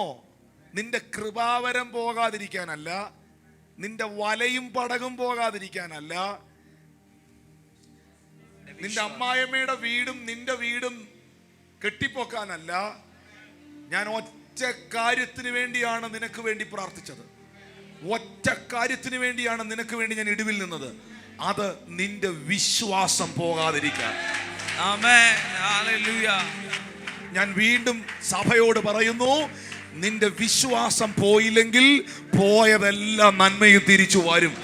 നിന്റെ കൃപാവരം പോകാതിരിക്കാനല്ല, നിന്റെ വലയും പടകും പോകാതിരിക്കാനല്ല, നിന്റെ അമ്മായിയമ്മയുടെ വീടും നിന്റെ വീടും കെട്ടിപ്പൊക്കാനല്ല, ഞാൻ ഒറ്റ കാര്യത്തിന് വേണ്ടിയാണ് നിനക്ക് വേണ്ടി പ്രാർത്ഥിച്ചത്. ഒറ്റ കാര്യത്തിന് വേണ്ടിയാണ് നിനക്ക് വേണ്ടി ഞാൻ ഇടിവിൽ നിന്നത്. അത് നിന്റെ വിശ്വാസം പോകാതിരിക്കാൻ. ആമേൻ, ഹല്ലേലൂയ. ഞാൻ വീണ്ടും സഭയോട് പറയുന്നു, നിന്റെ വിശ്വാസം പോയില്ലെങ്കിൽ പോയതെല്ലാം നന്മയും തിരിച്ചു വരും.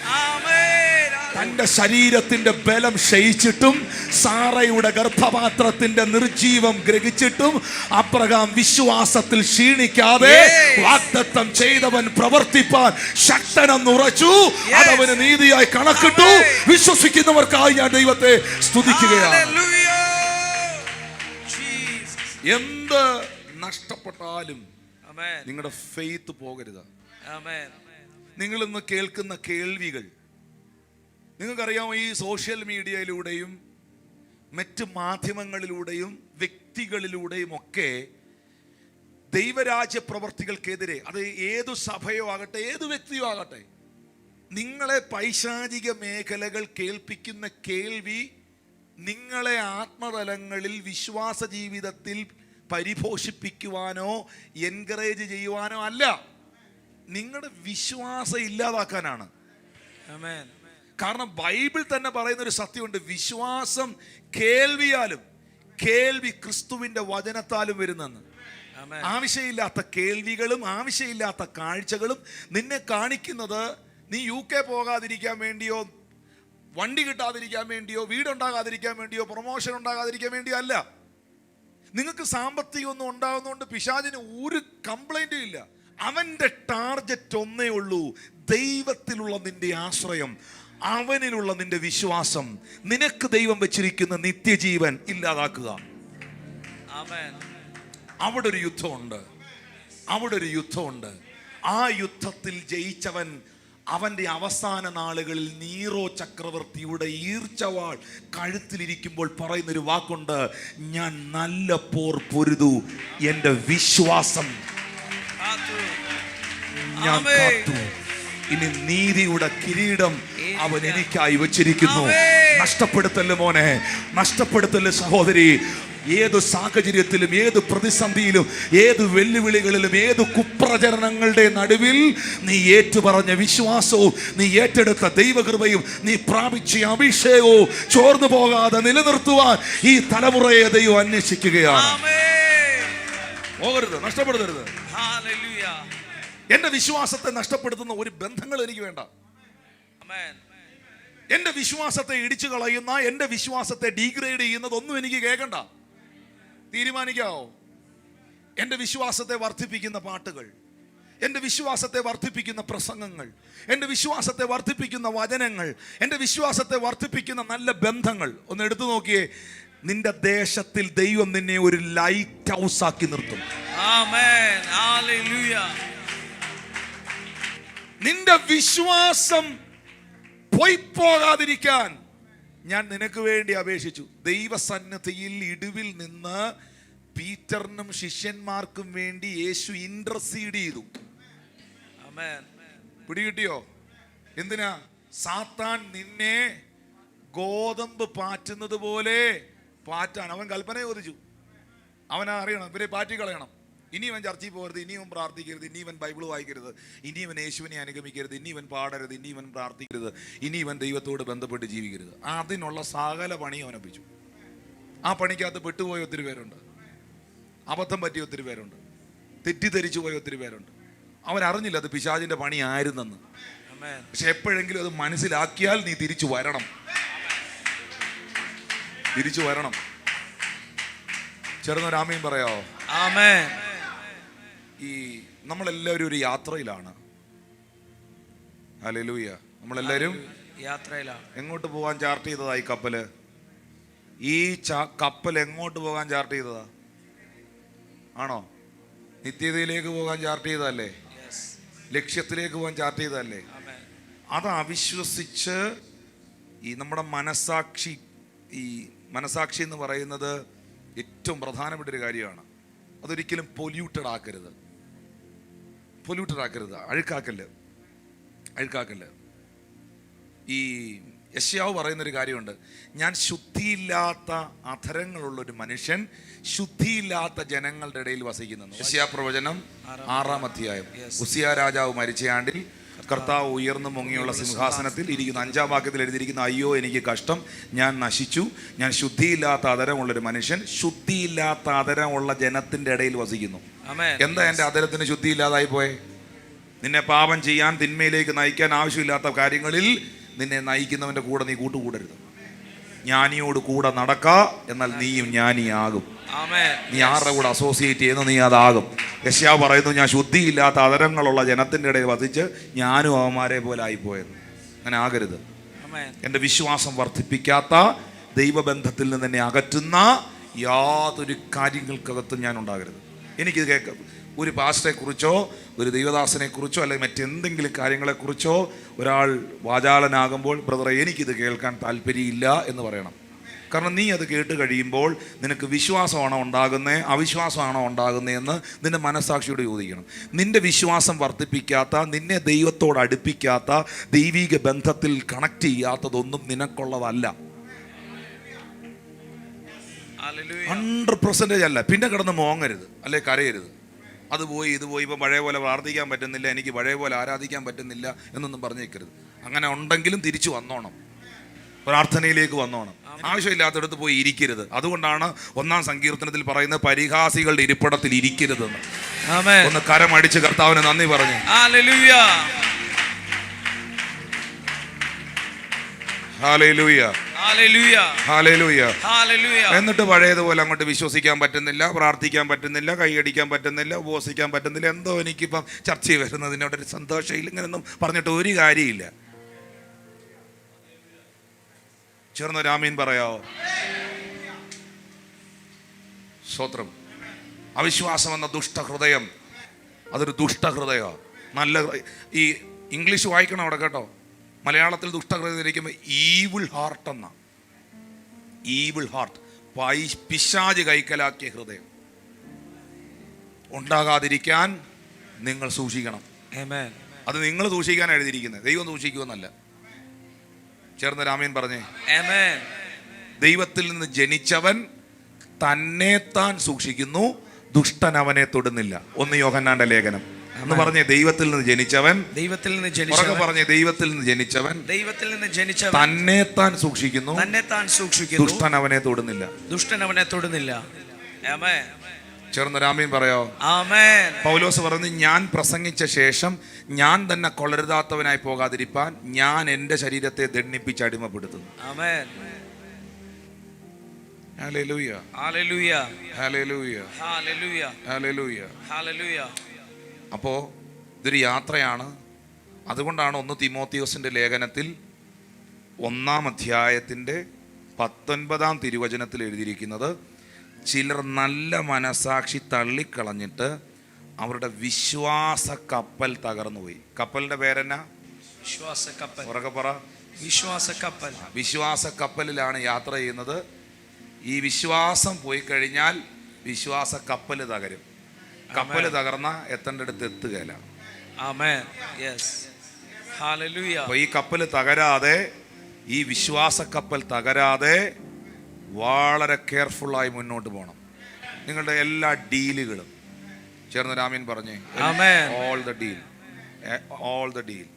തന്റെ ശരീരത്തിന്റെ ബലം ക്ഷയിച്ചിട്ടും സാറയുടെ ഗർഭപാത്രത്തിന്റെ നിർജീവം ഗ്രഹിച്ചിട്ടും അബ്രഹാം വിശ്വാസത്തിൽ ക്ഷീണിക്കാതെ വാഗ്ദത്തം ചെയ്തവൻ പ്രവർത്തിപ്പാൻ ശക്തനെന്നുറച്ചു. അതവന് നീതിയായി കണക്കിട്ടു. വിശ്വസിക്കുന്നവർക്കായി ഞാൻ ദൈവത്തെ സ്തുതിക്കുകയാണ്. എന്ത് നഷ്ടപ്പെട്ടാലും നിങ്ങളുടെ ഫെയ്ത്ത് പോകരുത്. നിങ്ങൾ ഇന്ന് കേൾക്കുന്ന കേൾവികൾ, നിങ്ങൾക്കറിയാമോ, ഈ സോഷ്യൽ മീഡിയയിലൂടെയും മറ്റ് മാധ്യമങ്ങളിലൂടെയും വ്യക്തികളിലൂടെയും ഒക്കെ ദൈവരാജ്യ പ്രവർത്തികൾക്കെതിരെ, അത് ഏതു സഭയോ ആകട്ടെ ഏതു വ്യക്തിയോ ആകട്ടെ, നിങ്ങളെ പൈശാചിക മേഖലകൾ കേൾപ്പിക്കുന്ന കേൾവി നിങ്ങളെ ആത്മതലങ്ങളിൽ വിശ്വാസ ജീവിതത്തിൽ പരിപോഷിപ്പിക്കുവാനോ എൻകറേജ് ചെയ്യുവാനോ അല്ല, നിങ്ങളുടെ വിശ്വാസം ഇല്ലാതാക്കാനാണ്. കാരണം ബൈബിൾ തന്നെ പറയുന്ന ഒരു സത്യമുണ്ട്, വിശ്വാസം കേൾവിയാലും കേൾവി ക്രിസ്തുവിന്റെ വചനത്താലും വരുന്നെന്ന്. Amen. ആവശ്യമില്ലാത്ത കേൾവികളും ആവശ്യമില്ലാത്ത കാഴ്ചകളും നിന്നെ കാണിക്കുന്നത് നീ UK പോകാതിരിക്കാൻ വേണ്ടിയോ, വണ്ടി കിട്ടാതിരിക്കാൻ വേണ്ടിയോ, വീടുണ്ടാകാതിരിക്കാൻ വേണ്ടിയോ, പ്രൊമോഷൻ ഉണ്ടാകാതിരിക്കാൻ വേണ്ടിയോ അല്ല. നിങ്ങൾക്ക് സാമ്പത്തികം ഒന്നും ഉണ്ടാകുന്നതുകൊണ്ട് പിശാചിന് ഒരു കംപ്ലൈന്റും ഇല്ല. അവന്റെ ടാർഗറ്റ് ഒന്നേ ഉള്ളൂ, ദൈവത്തിലുള്ള നിന്റെ ആശ്രയം, അവനിലുള്ള നിന്റെ വിശ്വാസം, നിനക്ക് ദൈവം വെച്ചിരിക്കുന്ന നിത്യജീവൻ ഇല്ലാതാക്കുക. Amen. അവിടെ ഒരു യുദ്ധമുണ്ട്, അവിടെ ഒരു യുദ്ധമുണ്ട്. ആ യുദ്ധത്തിൽ ജയിച്ചവൻ അവന്റെ അവസാന നാളുകളിൽ നീറോ ചക്രവർത്തിയുടെ ഈർച്ചവാൾ കഴുത്തിലിരിക്കുമ്പോൾ പറയുന്നൊരു വാക്കുണ്ട്, ഞാൻ നല്ല പോർ പൊരുതു, എൻ്റെ വിശ്വാസം ഞാൻ കാത്തു, ഇനി നീതിയുടെ കിരീടം അവൻ എനിക്കായി വച്ചിരിക്കുന്നു. നഷ്ടപ്പെടുത്തല്ലേ മോനെ, നഷ്ടപ്പെടുത്തല്ലേ സഹോദരി. ഏത് സാഹചര്യത്തിലും, ഏത് പ്രതിസന്ധിയിലും, ഏത് വെല്ലുവിളികളിലും, ഏത് കുപ്രചരണങ്ങളുടെ നടുവിൽ നീ ഏറ്റുപറഞ്ഞ വിശ്വാസവും നീ ഏറ്റെടുത്ത ദൈവകൃപയും നീ പ്രാപിച്ച അഭിഷേകവും ചോർന്നു പോകാതെ നിലനിർത്തുവാൻ ഈ തലമുറയെ ദൈവം അന്വേഷിക്കുകയാണ്. പോകരുത്, നഷ്ടപ്പെടുത്തരുത്. എന്റെ വിശ്വാസത്തെ നഷ്ടപ്പെടുത്തുന്ന ഒരു ബന്ധങ്ങൾ എനിക്ക് വേണ്ട. എന്റെ വിശ്വാസത്തെ ഇടിച്ചു കളയുന്ന, എന്റെ വിശ്വാസത്തെ ഡീഗ്രേഡ് ചെയ്യുന്നതൊന്നും എനിക്ക് കേൾക്കണ്ട. തീരുമാനിക്കാവോ? എൻ്റെ വിശ്വാസത്തെ വർദ്ധിപ്പിക്കുന്ന പാട്ടുകൾ, എൻ്റെ വിശ്വാസത്തെ വർദ്ധിപ്പിക്കുന്ന പ്രസംഗങ്ങൾ, എൻ്റെ വിശ്വാസത്തെ വർദ്ധിപ്പിക്കുന്ന വചനങ്ങൾ, എൻ്റെ വിശ്വാസത്തെ വർദ്ധിപ്പിക്കുന്ന നല്ല ബന്ധങ്ങൾ ഒന്ന് എടുത്തു നോക്കിയേ. നിന്റെ ദേശത്തിൽ ദൈവം നിന്നെ ഒരു ലൈറ്റ് ഹൗസ് ആക്കി നിർത്തും. Amen. Hallelujah. നിന്റെ വിശ്വാസം പോകാതിരിക്കാൻ ഞാൻ നിനക്ക് വേണ്ടി അപേക്ഷിച്ചു. ദൈവസന്നിധിയിൽ ഇടിവിൽ നിന്ന് പീറ്ററിനും ശിഷ്യന്മാർക്കും വേണ്ടി യേശു ഇന്റർസീഡ് ചെയ്തു. പിടികിട്ടിയോ? എന്തിനാ? സാത്താൻ നിന്നെ ഗോതമ്പ് പാറ്റുന്നത് പോലെ പാറ്റാൻ അവൻ കൽപ്പന ചോദിച്ചു. അവനാ അറിയണം ഇവരെ പാറ്റിക്കളയണം. ഇനി ഇവൻ ചർച്ചയിൽ പോകരുത്, ഇനി ഇവൻ പ്രാർത്ഥിക്കരുത്, ഇനി ഇവൻ ബൈബിൾ വായിക്കരുത്, ഇനി ഇവൻ യേശുവിനെ അനുഗമിക്കരുത്, ഇനി ഇവൻ പാടരുത്, ഇനി ഇവൻ പ്രാർത്ഥിക്കരുത്, ഇനി ഇവൻ ദൈവത്തോട് ബന്ധപ്പെട്ട് ജീവിക്കരുത്. അതിനുള്ള സകല പണി അവൻ ഒപ്പിച്ചു. ആ പണിക്കകത്ത് പെട്ടുപോയ ഒത്തിരി പേരുണ്ട്, അബദ്ധം പറ്റിയ ഒത്തിരി പേരുണ്ട്, തെറ്റിദ്ധരിച്ചു പോയ ഒത്തിരി പേരുണ്ട്. അവൻ അറിഞ്ഞില്ല അത് പിശാചിന്റെ പണി ആയിരുന്നെന്ന്. പക്ഷെ എപ്പോഴെങ്കിലും അത് മനസ്സിലാക്കിയാൽ നീ തിരിച്ചു വരണം, തിരിച്ചു വരണം. ചേർന്നൊരാമയും പറയാവോ? ആമേൻ. ഈ നമ്മളെല്ലാവരും ഒരു യാത്രയിലാണ്. ഹല്ലേലൂയ. നമ്മളെല്ലാവരും യാത്രയിലാണ്. എങ്ങോട്ട് പോകാൻ ചാർട്ട് ചെയ്തതാ ഈ കപ്പല്? ഈ കപ്പൽ എങ്ങോട്ട് പോകാൻ ചാർട്ട് ചെയ്തതാ? ആണോ? നിത്യതയിലേക്ക് പോകാൻ ചാർട്ട് ചെയ്തതല്ലേ? ലക്ഷ്യത്തിലേക്ക് പോകാൻ ചാർട്ട് ചെയ്തതല്ലേ? അത് അവിശ്വസിച്ച് ഈ നമ്മുടെ മനസാക്ഷി, ഈ മനസാക്ഷി എന്ന് പറയുന്നത് ഏറ്റവും പ്രധാനപ്പെട്ട ഒരു കാര്യമാണ്. അതൊരിക്കലും പൊല്യൂട്ടഡ് ആക്കരുത്, പൊല്യൂട്ടഡ് ആക്കരുത്, അഴുക്കാക്കല്ല്. ഈ യെശയ്യാവ് പറയുന്നൊരു കാര്യമുണ്ട്, ഞാൻ ശുദ്ധിയില്ലാത്ത അധരങ്ങളുള്ളൊരു മനുഷ്യൻ ശുദ്ധിയില്ലാത്ത ജനങ്ങളുടെ ഇടയിൽ വസിക്കുന്നു. യെശയ്യാ പ്രവചനം 6-ാം അധ്യായം. ഉസിയ രാജാവ് മരിച്ച ആണ്ടിൽ കർത്താവ് ഉയർന്നു മുങ്ങിയുള്ള സിംഹാസനത്തിൽ ഇരിക്കുന്ന 5-ാം വാക്യത്തിൽ എഴുതിയിരിക്കുന്ന, അയ്യോ എനിക്ക് കഷ്ടം, ഞാൻ നശിച്ചു, ഞാൻ ശുദ്ധിയില്ലാത്ത അധരമുള്ളൊരു മനുഷ്യൻ ശുദ്ധിയില്ലാത്ത അധരമുള്ള ജനത്തിന്റെ ഇടയിൽ വസിക്കുന്നു. എന്താ എൻ്റെ അധരത്തിന് ശുദ്ധിയില്ലാതായി പോയെ? നിന്നെ പാപം ചെയ്യാൻ, തിന്മയിലേക്ക് നയിക്കാൻ, ആവശ്യമില്ലാത്ത കാര്യങ്ങളിൽ നിന്നെ നയിക്കുന്നവന്റെ കൂടെ നീ കൂട്ടുകൂടരുത്. ജ്ഞാനിയോട് കൂടെ നടക്ക, എന്നാൽ നീയും ജ്ഞാനിയാകും. നീ ആരുടെ കൂടെ അസോസിയേറ്റ് ചെയ്യുന്നു, നീ അതാകും. യെശയ്യാവ് പറയുന്നു, ഞാൻ ശുദ്ധിയില്ലാത്ത അധരങ്ങളുള്ള ജനത്തിൻ്റെ ഇടയിൽ വസിച്ച് ഞാനും അവന്മാരെ പോലെ ആയിപ്പോയത്. അങ്ങനെ ആകരുത്. എൻ്റെ വിശ്വാസം വർദ്ധിപ്പിക്കാത്ത, ദൈവബന്ധത്തിൽ നിന്ന് എന്നെ അകറ്റുന്ന യാതൊരു കാര്യങ്ങൾക്കകത്തും ഞാൻ ഉണ്ടാകരുത്. എനിക്കിത് കേൾക്കാം. ഒരു പാസ്റ്ററെ കുറിച്ചോ ഒരു ദൈവദാസനെ കുറിച്ചോ അല്ലെങ്കിൽ മറ്റെന്തെങ്കിലും കാര്യങ്ങളെക്കുറിച്ചോ ഒരാൾ വാചാലനാകുമ്പോൾ, ബ്രദറെ എനിക്കിത് കേൾക്കാൻ താല്പര്യമില്ല എന്ന് പറയണം. കാരണം നീ അത് കേട്ട് കഴിയുമ്പോൾ നിനക്ക് വിശ്വാസമാണോ ഉണ്ടാകുന്നത്, അവിശ്വാസമാണോ ഉണ്ടാകുന്നതെന്ന് നിന്റെ മനസ്സാക്ഷിയോട് ചോദിക്കണം. നിന്റെ വിശ്വാസം വർദ്ധിപ്പിക്കാത്ത, നിന്നെ ദൈവത്തോട് അടുപ്പിക്കാത്ത, ദൈവിക ബന്ധത്തിൽ കണക്ട് ചെയ്യാത്തതൊന്നും നിനക്കുള്ളതല്ല. 100% അല്ല. പിന്നെ കിടന്ന് മോങ്ങരുത്, അല്ലെ കരയരുത്. അത് പോയി ഇത് പോയി, ഇപ്പം പഴയ പോലെ പ്രാർത്ഥിക്കാൻ പറ്റുന്നില്ല, എനിക്ക് പഴയ പോലെ ആരാധിക്കാൻ പറ്റുന്നില്ല എന്നൊന്നും പറഞ്ഞേക്കരുത്. അങ്ങനെ ഉണ്ടെങ്കിലും തിരിച്ചു വന്നോണം. പ്രാർത്ഥനയിലേക്ക് വന്നോണം. ആവശ്യമില്ലാത്തടത്ത് പോയി ഇരിക്കരുത്. അതുകൊണ്ടാണ് 1-ാം സങ്കീർത്തനത്തിൽ പറയുന്നത് പരിഹാസികളുടെ ഇരിപ്പിടത്തിൽ ഇരിക്കരുതെന്ന്. ഒന്ന് കരമടിച്ച് കർത്താവിന് നന്ദി പറഞ്ഞു. Hallelujah. Hallelujah. Hallelujah. Hallelujah. Hallelujah. എന്നിട്ട് പഴയതുപോലെ അങ്ങോട്ട് വിശ്വസിക്കാൻ പറ്റുന്നില്ല, പ്രാർത്ഥിക്കാൻ പറ്റുന്നില്ല, കൈയടിക്കാൻ പറ്റുന്നില്ല, ഉപവസിക്കാൻ പറ്റുന്നില്ല. എന്തോ എനിക്കിപ്പം ചർച്ചയിൽ വരുന്നതിനോടൊരു സന്തോഷമില്ല, ഇങ്ങനെയൊന്നും പറഞ്ഞിട്ട് ഒരു കാര്യമില്ല. ചേർന്നൊരു ആമീൻ പറയാവോ? സ്തോത്രം. അവിശ്വാസം എന്ന ദുഷ്ടഹൃദയം, അതൊരു ദുഷ്ടഹൃദയമാണ്. നല്ല ഈ ഇംഗ്ലീഷ് വായിക്കണം അവിടെ കേട്ടോ. മലയാളത്തിൽ ദുഷ്ടഹൃദയം ഇരിക്കുമ്പോൾ ഈവിൾ ഹാർട്ട് എന്ന, ഈവിൾ ഹാർട്ട്, പിശാച് കൈക്കലാക്കിയ ഹൃദയം ഉണ്ടാകാതിരിക്കാൻ നിങ്ങൾ സൂക്ഷിക്കണം. അത് നിങ്ങൾ സൂക്ഷിക്കാൻ എഴുതിയിരിക്കുന്നത്, ദൈവം സൂക്ഷിക്കുമെന്നല്ല. ചേർന്ന് രാമീൻ പറഞ്ഞേ. ദൈവത്തിൽ നിന്ന് ജനിച്ചവൻ തന്നെ താൻ സൂക്ഷിക്കുന്നു, ദുഷ്ടൻ അവനെ തൊടുന്നില്ല. 1 യോഹന്നാന്റെ ലേഖനം എന്ന് പറഞ്ഞേ. ദൈവത്തിൽ നിന്ന് ജനിച്ചവൻ, പറഞ്ഞേ ദൈവത്തിൽ നിന്ന് ജനിച്ചവൻ തന്നെ താൻ സൂക്ഷിക്കുന്നു, ദുഷ്ടൻ അവനെ തൊടുന്നില്ല. ചേർന്ന് രാമീൻ പറയാോ? പൗലോസ് പറഞ്ഞു, ഞാൻ പ്രസംഗിച്ച ശേഷം ഞാൻ തന്നെ കൊള്ളരുതാത്തവനായി പോകാതിരിപ്പാൻ ഞാൻ എന്റെ ശരീരത്തെ ദണ്ഡിപ്പിച്ച് അടിമപ്പെടുത്തുന്നു. Hallelujah. Hallelujah. Hallelujah. Hallelujah. Hallelujah. അപ്പോ ഇതൊരു യാത്രയാണ്. അതുകൊണ്ടാണ് 1 തീമോത്തിയോസിന്റെ ലേഖനത്തിൽ 1-ാം അധ്യായത്തിന്റെ 19-ാം തിരുവചനത്തിൽ എഴുതിയിരിക്കുന്നത്, ചിലർ നല്ല മനസാക്ഷി തള്ളിക്കളഞ്ഞിട്ട് അവരുടെ വിശ്വാസ കപ്പൽ തകർന്നുപോയി. കപ്പലിന്റെ പേരെന്നാ? ഉറക്കെ പറ. വിശ്വാസ കപ്പലിലാണ് യാത്ര ചെയ്യുന്നത്. ഈ വിശ്വാസം പോയി കഴിഞ്ഞാൽ വിശ്വാസ കപ്പൽ തകരും. കപ്പല് തകർന്ന എത്തേണ്ടടുത്ത് എത്തുകയില്ല. അപ്പൊ ഈ കപ്പല് തകരാതെ, ഈ വിശ്വാസ കപ്പൽ തകരാതെ വളരെ കെയർഫുള്ളായി മുന്നോട്ട് പോകണം. നിങ്ങളുടെ എല്ലാ ഡീലുകളും ചേർന്ന് രാമീൻ പറഞ്ഞേ. All the deal, all the deal.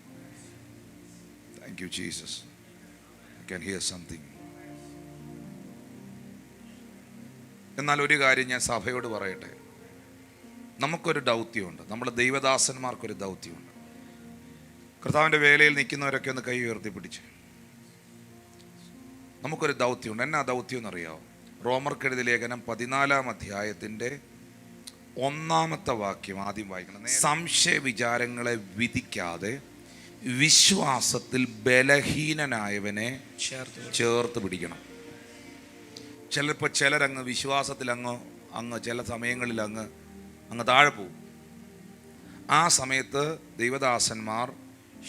Thank you Jesus. You can hear something. എന്നാൽ ഒരു കാര്യം ഞാൻ സഭയോട് പറയട്ടെ. നമുക്കൊരു ദൗത്യമുണ്ട്, നമ്മുടെ ദൈവദാസന്മാർക്കൊരു ദൗത്യമുണ്ട്. കർത്താവിൻ്റെ വേലയിൽ നിൽക്കുന്നവരൊക്കെ ഒന്ന് കൈ ഉയർത്തി പിടിച്ച്. നമുക്കൊരു ദൗത്യമുണ്ട്. എന്നാ ദൗത്യം എന്നറിയാമോ? റോമർക്കെഴുതിയ ലേഖനം 14-ാം അധ്യായത്തിൻ്റെ 1-ാമത്തെ വാക്യം ആദ്യം വായിക്കണം. സംശയ വിചാരങ്ങളെ വിധിക്കാതെ വിശ്വാസത്തിൽ ബലഹീനനായവനെ ചേർത്ത് പിടിക്കണം. ചിലപ്പോൾ ചിലരങ്ങ് വിശ്വാസത്തിൽ അങ്ങ് ചില സമയങ്ങളിൽ അങ്ങ് താഴെ പോകും. ആ സമയത്ത് ദൈവദാസന്മാർ,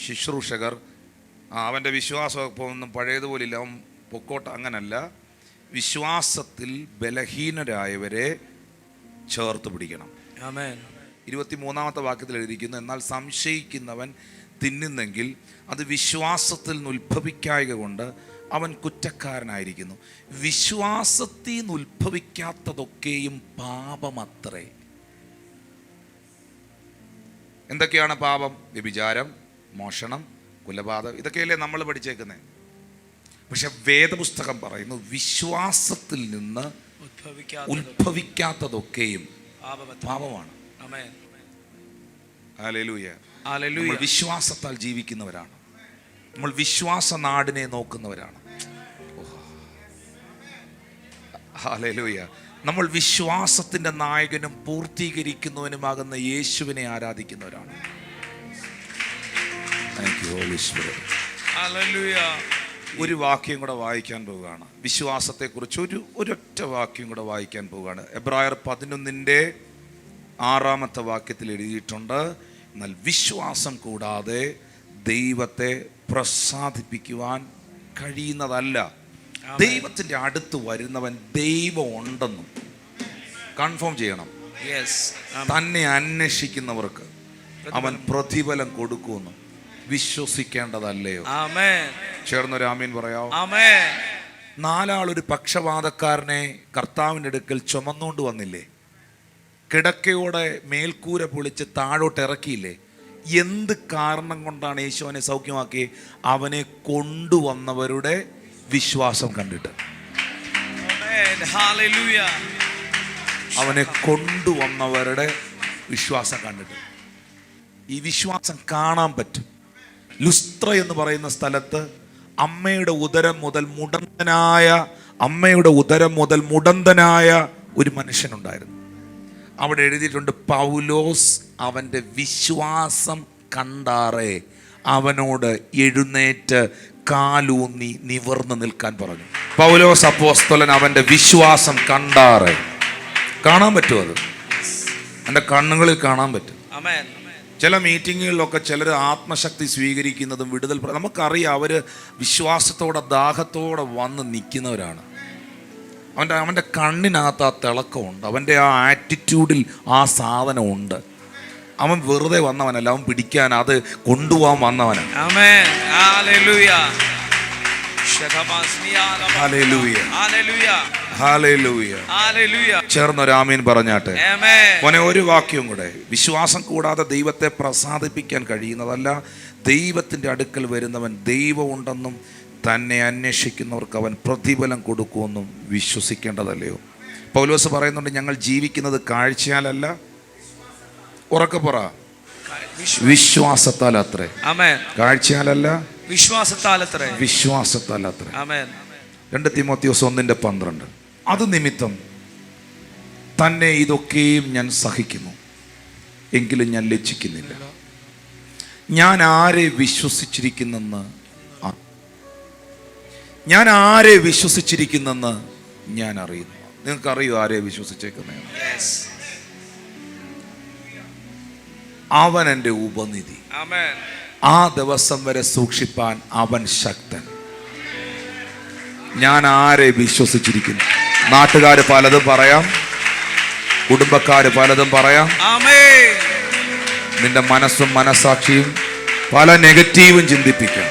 ശുശ്രൂഷകർ, അവൻ്റെ വിശ്വാസമൊക്കെ ഒന്നും പഴയതുപോലെ ഇല്ല, അവൻ പൊക്കോട്ട, അങ്ങനല്ല. വിശ്വാസത്തിൽ ബലഹീനരായവരെ ചേർത്ത് പിടിക്കണം. 23-ാമത്തെ വാക്യത്തിൽ എഴുതിയിരിക്കുന്നു, എന്നാൽ സംശയിക്കുന്നവൻ തിന്നുന്നെങ്കിൽ അത് വിശ്വാസത്തിൽ നിന്ന് ഉത്ഭവിക്കായക കൊണ്ട് അവൻ കുറ്റക്കാരനായിരിക്കുന്നു. വിശ്വാസത്തിൽ നിന്ന് ഉത്ഭവിക്കാത്തതൊക്കെയും പാപമത്രേ. എന്തൊക്കെയാണ് പാപം? വ്യഭിചാരം, മോഷണം, കൊലപാതകം, ഇതൊക്കെയല്ലേ നമ്മൾ പഠിച്ചേക്കുന്നത്. പക്ഷെ വേദപുസ്തകം പറയുന്നു വിശ്വാസത്തിൽ നിന്ന് ഉത്ഭവിക്കാത്തതൊക്കെയും പാപമാണ്. ഹല്ലേലൂയ. നമ്മൾ വിശ്വാസത്താൽ ജീവിക്കുന്നവരാണ്. നമ്മൾ വിശ്വാസ നാടിനെ നോക്കുന്നവരാണ്. ഹല്ലേലൂയ. നമ്മൾ വിശ്വാസത്തിൻ്റെ നായകനും പൂർത്തീകരിക്കുന്നവനുമാകുന്ന യേശുവിനെ ആരാധിക്കുന്നവരാണ്. Thank you holy spirit. Hallelujah. ഒരു വാക്യം കൂടെ വായിക്കാൻ പോവുകയാണ്. വിശ്വാസത്തെക്കുറിച്ച് ഒരൊറ്റ വാക്യം കൂടെ വായിക്കാൻ പോവുകയാണ്. എബ്രായർ 11-ന്റെ 6-ാമത്തെ വാക്യത്തിൽ എഴുതിയിട്ടുണ്ട്, എന്നാൽ വിശ്വാസം കൂടാതെ ദൈവത്തെ പ്രസാദിപ്പിക്കുവാൻ കഴിയുന്നതല്ല. ദൈവത്തിൻ്റെ അടുത്ത് വരുന്നവൻ ദൈവം ഉണ്ടെന്നും കൺഫേം ചെയ്യണം. തന്നെ അന്വേഷിക്കുന്നവർക്ക് അവൻ പ്രതിഫലം കൊടുക്കുമെന്നും വിശ്വസിക്കേണ്ടതല്ലയോ? ചേർന്നൊരു ആമീൻ പറയാമോ? 4 ആളൊരു പക്ഷപാതക്കാരനെ കർത്താവിൻ്റെ അടുക്കൽ ചുമന്നുകൊണ്ട് വന്നില്ലേ? കിടക്കയോടെ മേൽക്കൂര പൊളിച്ച് താഴോട്ട് ഇറക്കിയില്ലേ? എന്ത് കാരണം കൊണ്ടാണ് യേശു അവനെ സൗഖ്യമാക്കി? അവനെ കൊണ്ടുവന്നവരുടെ വിശ്വാസം കണ്ടിട്ട്. Amen. Hallelujah. അവനെ കൊണ്ടുവന്നവരുടെ വിശ്വാസം കണ്ടിട്ട്. ഈ വിശ്വാസം കാണാൻ പറ്റും. ലുസ്ത്ര എന്ന് പറയുന്ന സ്ഥലത്ത് അമ്മയുടെ ഉദരം മുതൽ മുടന്തനായ ഒരു മനുഷ്യനുണ്ടായിരുന്നു. അവിടെ എഴുതിയിട്ടുണ്ട്, പൗലോസ് അവൻ്റെ വിശ്വാസം കണ്ടാറേ അവനോട് എഴുന്നേറ്റ് കാലൂന്നി നിവർന്ന് നിൽക്കാൻ പറഞ്ഞു. പൗലോസ് അപ്പോസ്തലൻ അവൻ്റെ വിശ്വാസം കണ്ടാറേ. കാണാൻ പറ്റും, അത് എൻ്റെ കണ്ണുകളിൽ കാണാൻ പറ്റും. Amen. ചില മീറ്റിങ്ങുകളിലൊക്കെ ചിലർ ആത്മശക്തി സ്വീകരിക്കുന്നതും വിടുതൽ നമുക്കറിയാം, അവർ വിശ്വാസത്തോടെ ദാഹത്തോടെ വന്ന് നിൽക്കുന്നവരാണ്. അവൻ്റെ കണ്ണിനകത്ത് ആ തിളക്കമുണ്ട്, അവൻ്റെ ആ ആറ്റിറ്റ്യൂഡിൽ ആ സാധനമുണ്ട്. അവൻ വെറുതെ വന്നവനല്ല, അവൻ പിടിക്കാൻ, അത് കൊണ്ടുപോകാൻ വന്നവനാണ്. Amen. Hallelujah. Hallelujah. Hallelujah. Hallelujah. Hallelujah. ചേർന്നൊരാമീൻ പറഞ്ഞാട്ടെ. Amen. മോനെ, ഒരു വാക്യം കൂടെ. വിശ്വാസം കൂടാതെ ദൈവത്തെ പ്രസാദിപ്പിക്കാൻ കഴിയുന്നതല്ല. ദൈവത്തിൻ്റെ അടുക്കൽ വരുന്നവൻ ദൈവമുണ്ടെന്നും തന്നെ അന്വേഷിക്കുന്നവർക്ക് അവൻ പ്രതിഫലം കൊടുക്കുമെന്നും വിശ്വസിക്കേണ്ടതല്ലയോ? പൗലോസ് പറയുന്നുണ്ട്, ഞങ്ങൾ ജീവിക്കുന്നത് കാഴ്ചയാലല്ല, ഉറക്കെ പറ, വിശ്വാസത്താൽ അത്രേ. Amen. കാഴ്ചയാലല്ല, വിശ്വാസത്താലത്രേ. വിശ്വാസത്താലത്രേ. Amen. 2 തീമോഥെയോസ് 1:12. അത് നിമിത്തം തന്നെ ഇതൊക്കെയും ഞാൻ സഹിക്കുന്നു, എങ്കിലും ഞാൻ ലജ്ജിക്കുന്നില്ല. ഞാൻ ആരെ വിശ്വസിച്ചിരിക്കുന്നെന്ന് ഞാൻ അറിയുന്നു. നിങ്ങൾക്കറിയോ ആരെ വിശ്വസിച്ചേക്കുന്നതെന്ന്? Yes. അവൻ എൻ്റെ ഉപനിധി. Amen. ആ ദിവസം വരെ സൂക്ഷിപ്പാൻ അവൻ ശക്തൻ. ഞാൻ ആരെ വിശ്വസിച്ചിരിക്കുന്നു? നാട്ടുകാർ പലതും പറയാം, കുടുംബക്കാർ പലതും പറയാം, Amen. നിന്റെ മനസ്സും മനസാക്ഷിയും പല നെഗറ്റീവും ചിന്തിപ്പിക്കാം.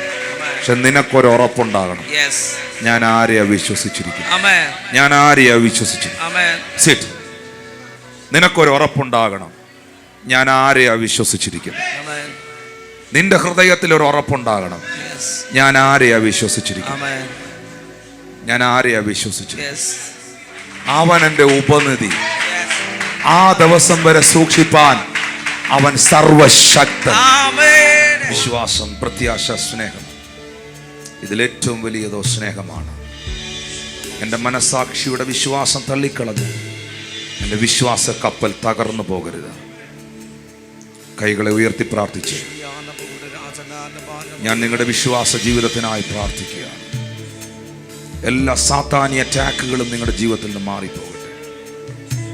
പക്ഷെ നിനക്കൊരു ഉറപ്പുണ്ടാകണം, Yes. ഞാൻ ആരെയാ വിശ്വസിച്ചിരിക്കുന്നു, Amen. ഞാൻ ആരെയാ വിശ്വസിച്ചിരിക്കുന്നു. Amen. സിറ്റ്. നിനക്കൊരു ഉറപ്പുണ്ടാകണം, ഞാൻ ആരെയാ വിശ്വസിച്ചിരിക്കുന്നു. Amen. നിന്റെ ഹൃദയത്തിൽ ഒരു ഉറപ്പുണ്ടാകണം, Yes. ഞാൻ ആരെയാ വിശ്വസിച്ചിരിക്കുന്നു, Amen. ഞാൻ ആരെയാ വിശ്വസിച്ചിരിക്കുന്നു. Yes. അവൻ എൻ്റെ ഉപനിധി. Yes. ആ ദിവസം വരെ സൂക്ഷിപ്പാൻ അവൻ സർവശക്തൻ. Amen. വിശ്വാസം, പ്രത്യാശ, സ്നേഹം, ഇതിലേറ്റവും വലിയതോ സ്നേഹമാണ്. എൻ്റെ മനസാക്ഷിയുടെ വിശ്വാസം തള്ളിക്കളഞ്ഞു എൻ്റെ വിശ്വാസ കപ്പൽ തകർന്നു പോകരുത്. കൈകളെ ഉയർത്തി പ്രാർത്ഥിച്ച് ഞാൻ നിങ്ങളുടെ വിശ്വാസ ജീവിതത്തിനായി പ്രാർത്ഥിക്കുകയാണ്. എല്ലാ സാത്താനി അറ്റാക്കുകളും നിങ്ങളുടെ ജീവിതത്തിൽ നിന്ന് മാറിപ്പോകട്ടെ.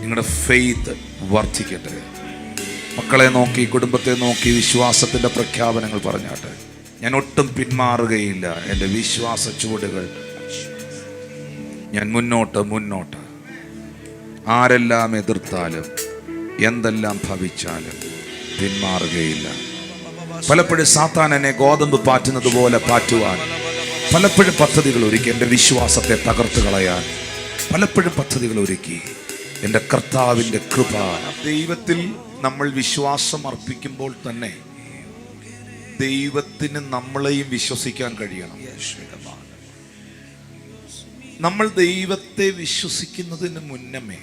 നിങ്ങളുടെ ഫെയ്ത്ത് വർദ്ധിക്കട്ടെ. മക്കളെ നോക്കി, കുടുംബത്തെ നോക്കി വിശ്വാസത്തിൻ്റെ പ്രഖ്യാപനങ്ങൾ പറഞ്ഞാട്ടെ. ഞാൻ ഒട്ടും പിന്മാറുകയില്ല. എൻ്റെ വിശ്വാസ ചുവടുകൾ ഞാൻ മുന്നോട്ട്. ആരെല്ലാം എതിർത്താലും എന്തെല്ലാം ഭവിച്ചാലും പിന്മാറുകയില്ല. പലപ്പോഴും സാത്താൻ എന്നെ ഗോതമ്പ് പാറ്റുന്നത് പോലെ പാറ്റുവാൻ പലപ്പോഴും പദ്ധതികൾ ഒരുക്കി, എൻ്റെ വിശ്വാസത്തെ തകർത്ത് കളയാൻ പലപ്പോഴും പദ്ധതികൾ ഒരുക്കി. എൻ്റെ കർത്താവിൻ്റെ കൃപ. ദൈവത്തിൽ നമ്മൾ വിശ്വാസം അർപ്പിക്കുമ്പോൾ തന്നെ ദൈവത്തിന് നമ്മളെയും വിശ്വസിക്കാൻ കഴിയണം. നമ്മൾ ദൈവത്തെ വിശ്വസിക്കുന്നതിന് മുന്നമേ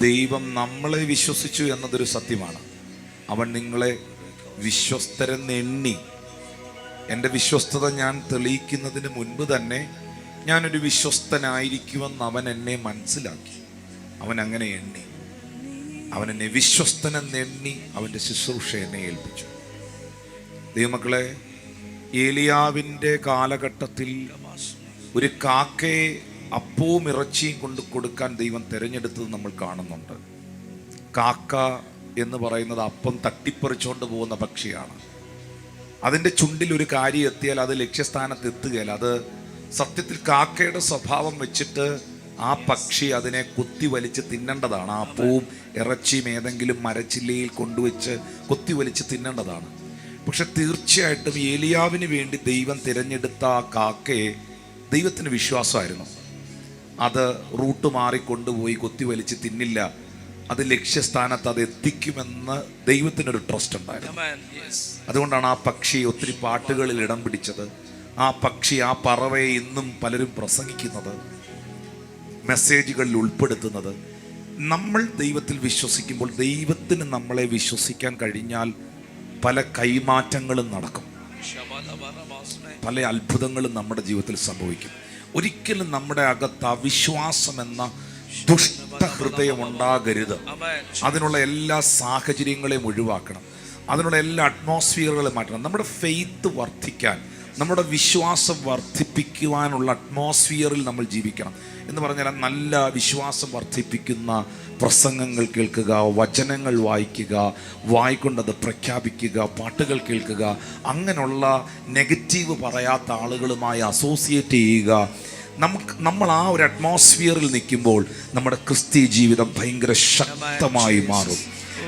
ദൈവം നമ്മളെ വിശ്വസിച്ചു എന്നതൊരു സത്യമാണ്. അവൻ നിങ്ങളെ വിശ്വസ്തരെന്ന് എണ്ണി. എൻ്റെ വിശ്വസ്തത ഞാൻ തെളിയിക്കുന്നതിന് മുൻപ് തന്നെ ഞാനൊരു വിശ്വസ്തനായിരിക്കുമെന്ന് അവൻ എന്നെ മനസ്സിലാക്കി. അവൻ അങ്ങനെ എണ്ണി. അവൻ എന്നെ വിശ്വസ്തനെന്ന് എണ്ണി അവൻ്റെ ശുശ്രൂഷ എന്നെ ഏൽപ്പിച്ചു. ദൈവമക്കളെ, ഏലിയാവിൻ്റെ കാലഘട്ടത്തിൽ ഒരു കാക്കയെ അപ്പവും ഇറച്ചിയും കൊണ്ട് കൊടുക്കാൻ ദൈവം തിരഞ്ഞെടുത്തത് നമ്മൾ കാണുന്നുണ്ട്. കാക്ക എന്ന് പറയുന്നത് അപ്പം തട്ടിപ്പറിച്ചുകൊണ്ട് പോകുന്ന പക്ഷിയാണ്. അതിൻ്റെ ചുണ്ടിൽ ഒരു കാര്യം എത്തിയാൽ അത് ലക്ഷ്യസ്ഥാനത്ത് എത്തുകയില്ല. അത് സത്യത്തിൽ കാക്കയുടെ സ്വഭാവം വെച്ചിട്ട് ആ പക്ഷി അതിനെ കുത്തി വലിച്ച് തിന്നേണ്ടതാണ്. ആ അപ്പവും ഇറച്ചിയും ഏതെങ്കിലും മരച്ചില്ലയിൽ കൊണ്ടുവച്ച് കുത്തി വലിച്ച് തിന്നേണ്ടതാണ്. പക്ഷെ തീർച്ചയായിട്ടും ഏലിയാവിന് വേണ്ടി ദൈവം തിരഞ്ഞെടുത്ത ആ കാക്കയെ ദൈവത്തിന് വിശ്വാസമായിരുന്നു. അത് റൂട്ട് മാറിക്കൊണ്ടുപോയി കുത്തി വലിച്ച് തിന്നില്ല, അത് ലക്ഷ്യസ്ഥാനത്ത് അത് എത്തിക്കുമെന്ന് ദൈവത്തിനൊരു ട്രസ്റ്റ് ഉണ്ടായിരുന്നു. അതുകൊണ്ടാണ് ആ പക്ഷി ഒത്തിരി പാട്ടുകളിൽ ഇടം പിടിച്ചത്. ആ പക്ഷി, ആ പറവയെ ഇന്നും പലരും പ്രസംഗിക്കുന്നത്, മെസ്സേജുകളിൽ ഉൾപ്പെടുത്തുന്നത്. നമ്മൾ ദൈവത്തിൽ വിശ്വസിക്കുമ്പോൾ, ദൈവത്തിന് നമ്മളെ വിശ്വസിക്കാൻ കഴിഞ്ഞാൽ പല കൈമാറ്റങ്ങളും നടക്കും, പല അത്ഭുതങ്ങളും നമ്മുടെ ജീവിതത്തിൽ സംഭവിക്കും. ഒരിക്കലും നമ്മുടെ അകത്ത് അവിശ്വാസം എന്ന ദുഷ്ടഹൃദയം ഉണ്ടാകരുത്. അതിനുള്ള എല്ലാ സാഹചര്യങ്ങളെയും ഒഴിവാക്കണം, അതിനുള്ള എല്ലാ അറ്റ്മോസ്ഫിയറുകളെ മാറ്റണം. നമ്മുടെ ഫെയ്ത്ത് വർദ്ധിക്കാൻ, നമ്മുടെ വിശ്വാസം വർദ്ധിപ്പിക്കുവാനുള്ള അറ്റ്മോസ്ഫിയറിൽ നമ്മൾ ജീവിക്കണം. എന്ന് പറഞ്ഞാൽ നല്ല വിശ്വാസം വർദ്ധിപ്പിക്കുന്ന പ്രസംഗങ്ങൾ കേൾക്കുക, വചനങ്ങൾ വായിക്കുക, വായിക്കൊണ്ടത് പ്രഖ്യാപിക്കുക, പാട്ടുകൾ കേൾക്കുക, അങ്ങനെയുള്ള നെഗറ്റീവ് പറയാത്ത ആളുകളുമായി അസോസിയേറ്റ് ചെയ്യുക. നമ്മൾ ആ ഒരു അറ്റ്മോസ്ഫിയറിൽ നിൽക്കുമ്പോൾ നമ്മുടെ ക്രിസ്തീയ ജീവിതം ഭയങ്കര ശക്തമായി മാറും.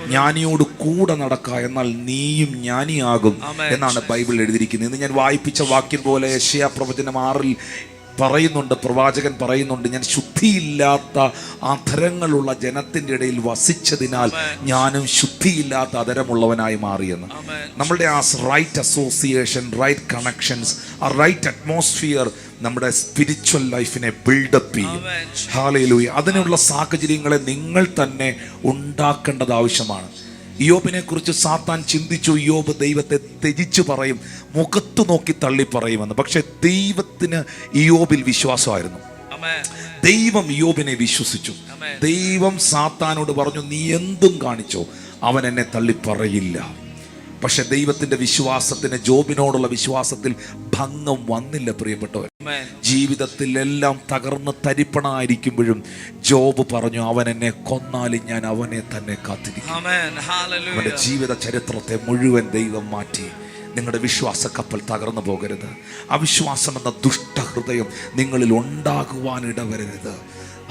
ജ്ഞാനിയോട് കൂടെ നടക്കുക, എന്നാൽ നീയും ജ്ഞാനിയാകും എന്നാണ് ബൈബിൾ എഴുതിയിരിക്കുന്നത്. ഇന്ന് ഞാൻ വായിപ്പിച്ച വാക്യം പോലെ യെശയ്യാ പ്രവചനം 6 പറയുന്നുണ്ട്, പ്രവാചകൻ പറയുന്നുണ്ട്, ഞാൻ ശുദ്ധിയില്ലാത്ത അധരങ്ങളുള്ള ജനത്തിൻ്റെ ഇടയിൽ വസിച്ചതിനാൽ ഞാനും ശുദ്ധിയില്ലാത്ത അധരമുള്ളവനായി മാറിയെന്ന്. നമ്മളുടെ ആ റൈറ്റ് അസോസിയേഷൻ, റൈറ്റ് കണക്ഷൻസ്, ആ റൈറ്റ് അറ്റ്മോസ്ഫിയർ നമ്മുടെ സ്പിരിച്വൽ ലൈഫിനെ ബിൽഡപ്പ് ചെയ്യും. ഹല്ലേലൂയ. അതിനുള്ള സാഹചര്യങ്ങളെ നിങ്ങൾ തന്നെ ഉണ്ടാക്കേണ്ടത് ആവശ്യമാണ്. ഇയ്യോബിനെ കുറിച്ച് സാത്താൻ ചിന്തിച്ചു, ഇയ്യോബ് ദൈവത്തെ ത്യജിച്ചു പറയും, മുഖത്തു നോക്കി തള്ളി പറയുമെന്ന്. പക്ഷെ ദൈവത്തിന് ഇയ്യോബിൽ വിശ്വാസമായിരുന്നു. ദൈവം ഇയ്യോബിനെ വിശ്വസിച്ചു. ദൈവം സാത്താനോട് പറഞ്ഞു, നീ എന്തും കാണിച്ചോ, അവൻ എന്നെ തള്ളി പറയില്ല. പക്ഷെ ദൈവത്തിന്റെ വിശ്വാസത്തിന്, ജോബിനോടുള്ള വിശ്വാസത്തിൽ ഭംഗം വന്നില്ല. പ്രിയപ്പെട്ടവർ, ജീവിതത്തിൽ എല്ലാം തകർന്ന് തരിപ്പണായിരിക്കുമ്പോഴും ജോബ് പറഞ്ഞു, അവൻ എന്നെ കൊന്നാലും ഞാൻ അവനെ തന്നെ കാത്തിരിക്കും. അവന്റെ ജീവിത ചരിത്രത്തെ മുഴുവൻ ദൈവം മാറ്റി. നിങ്ങളുടെ വിശ്വാസ കപ്പൽ തകർന്നു പോകരുത്. അവിശ്വാസം എന്ന ദുഷ്ടഹൃദയം നിങ്ങളിൽ ഉണ്ടാകുവാനിടവരരുത്.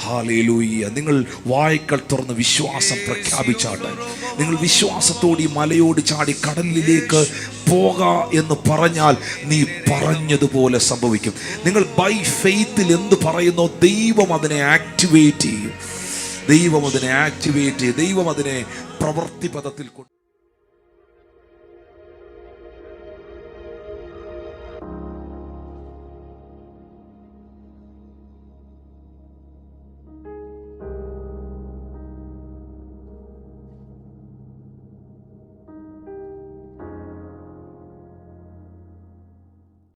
ഹല്ലേലൂയ. നിങ്ങൾ വായ്ക്കൾ തുറന്ന് വിശ്വാസം പ്രഖ്യാപിച്ചാട്ടെ. നിങ്ങൾ വിശ്വാസത്തോടെ ഈ മലയോട് ചാടി കടലിലേക്ക് പോക എന്ന് പറഞ്ഞാൽ നീ പറഞ്ഞതുപോലെ സംഭവിക്കും. നിങ്ങൾ ബൈ ഫെയ്ത്തിൽ എന്ത് പറയുന്നോ, ദൈവം അതിനെ ആക്ടിവേറ്റ് ചെയ്യും. ദൈവം അതിനെ പ്രവൃത്തി പദത്തിൽ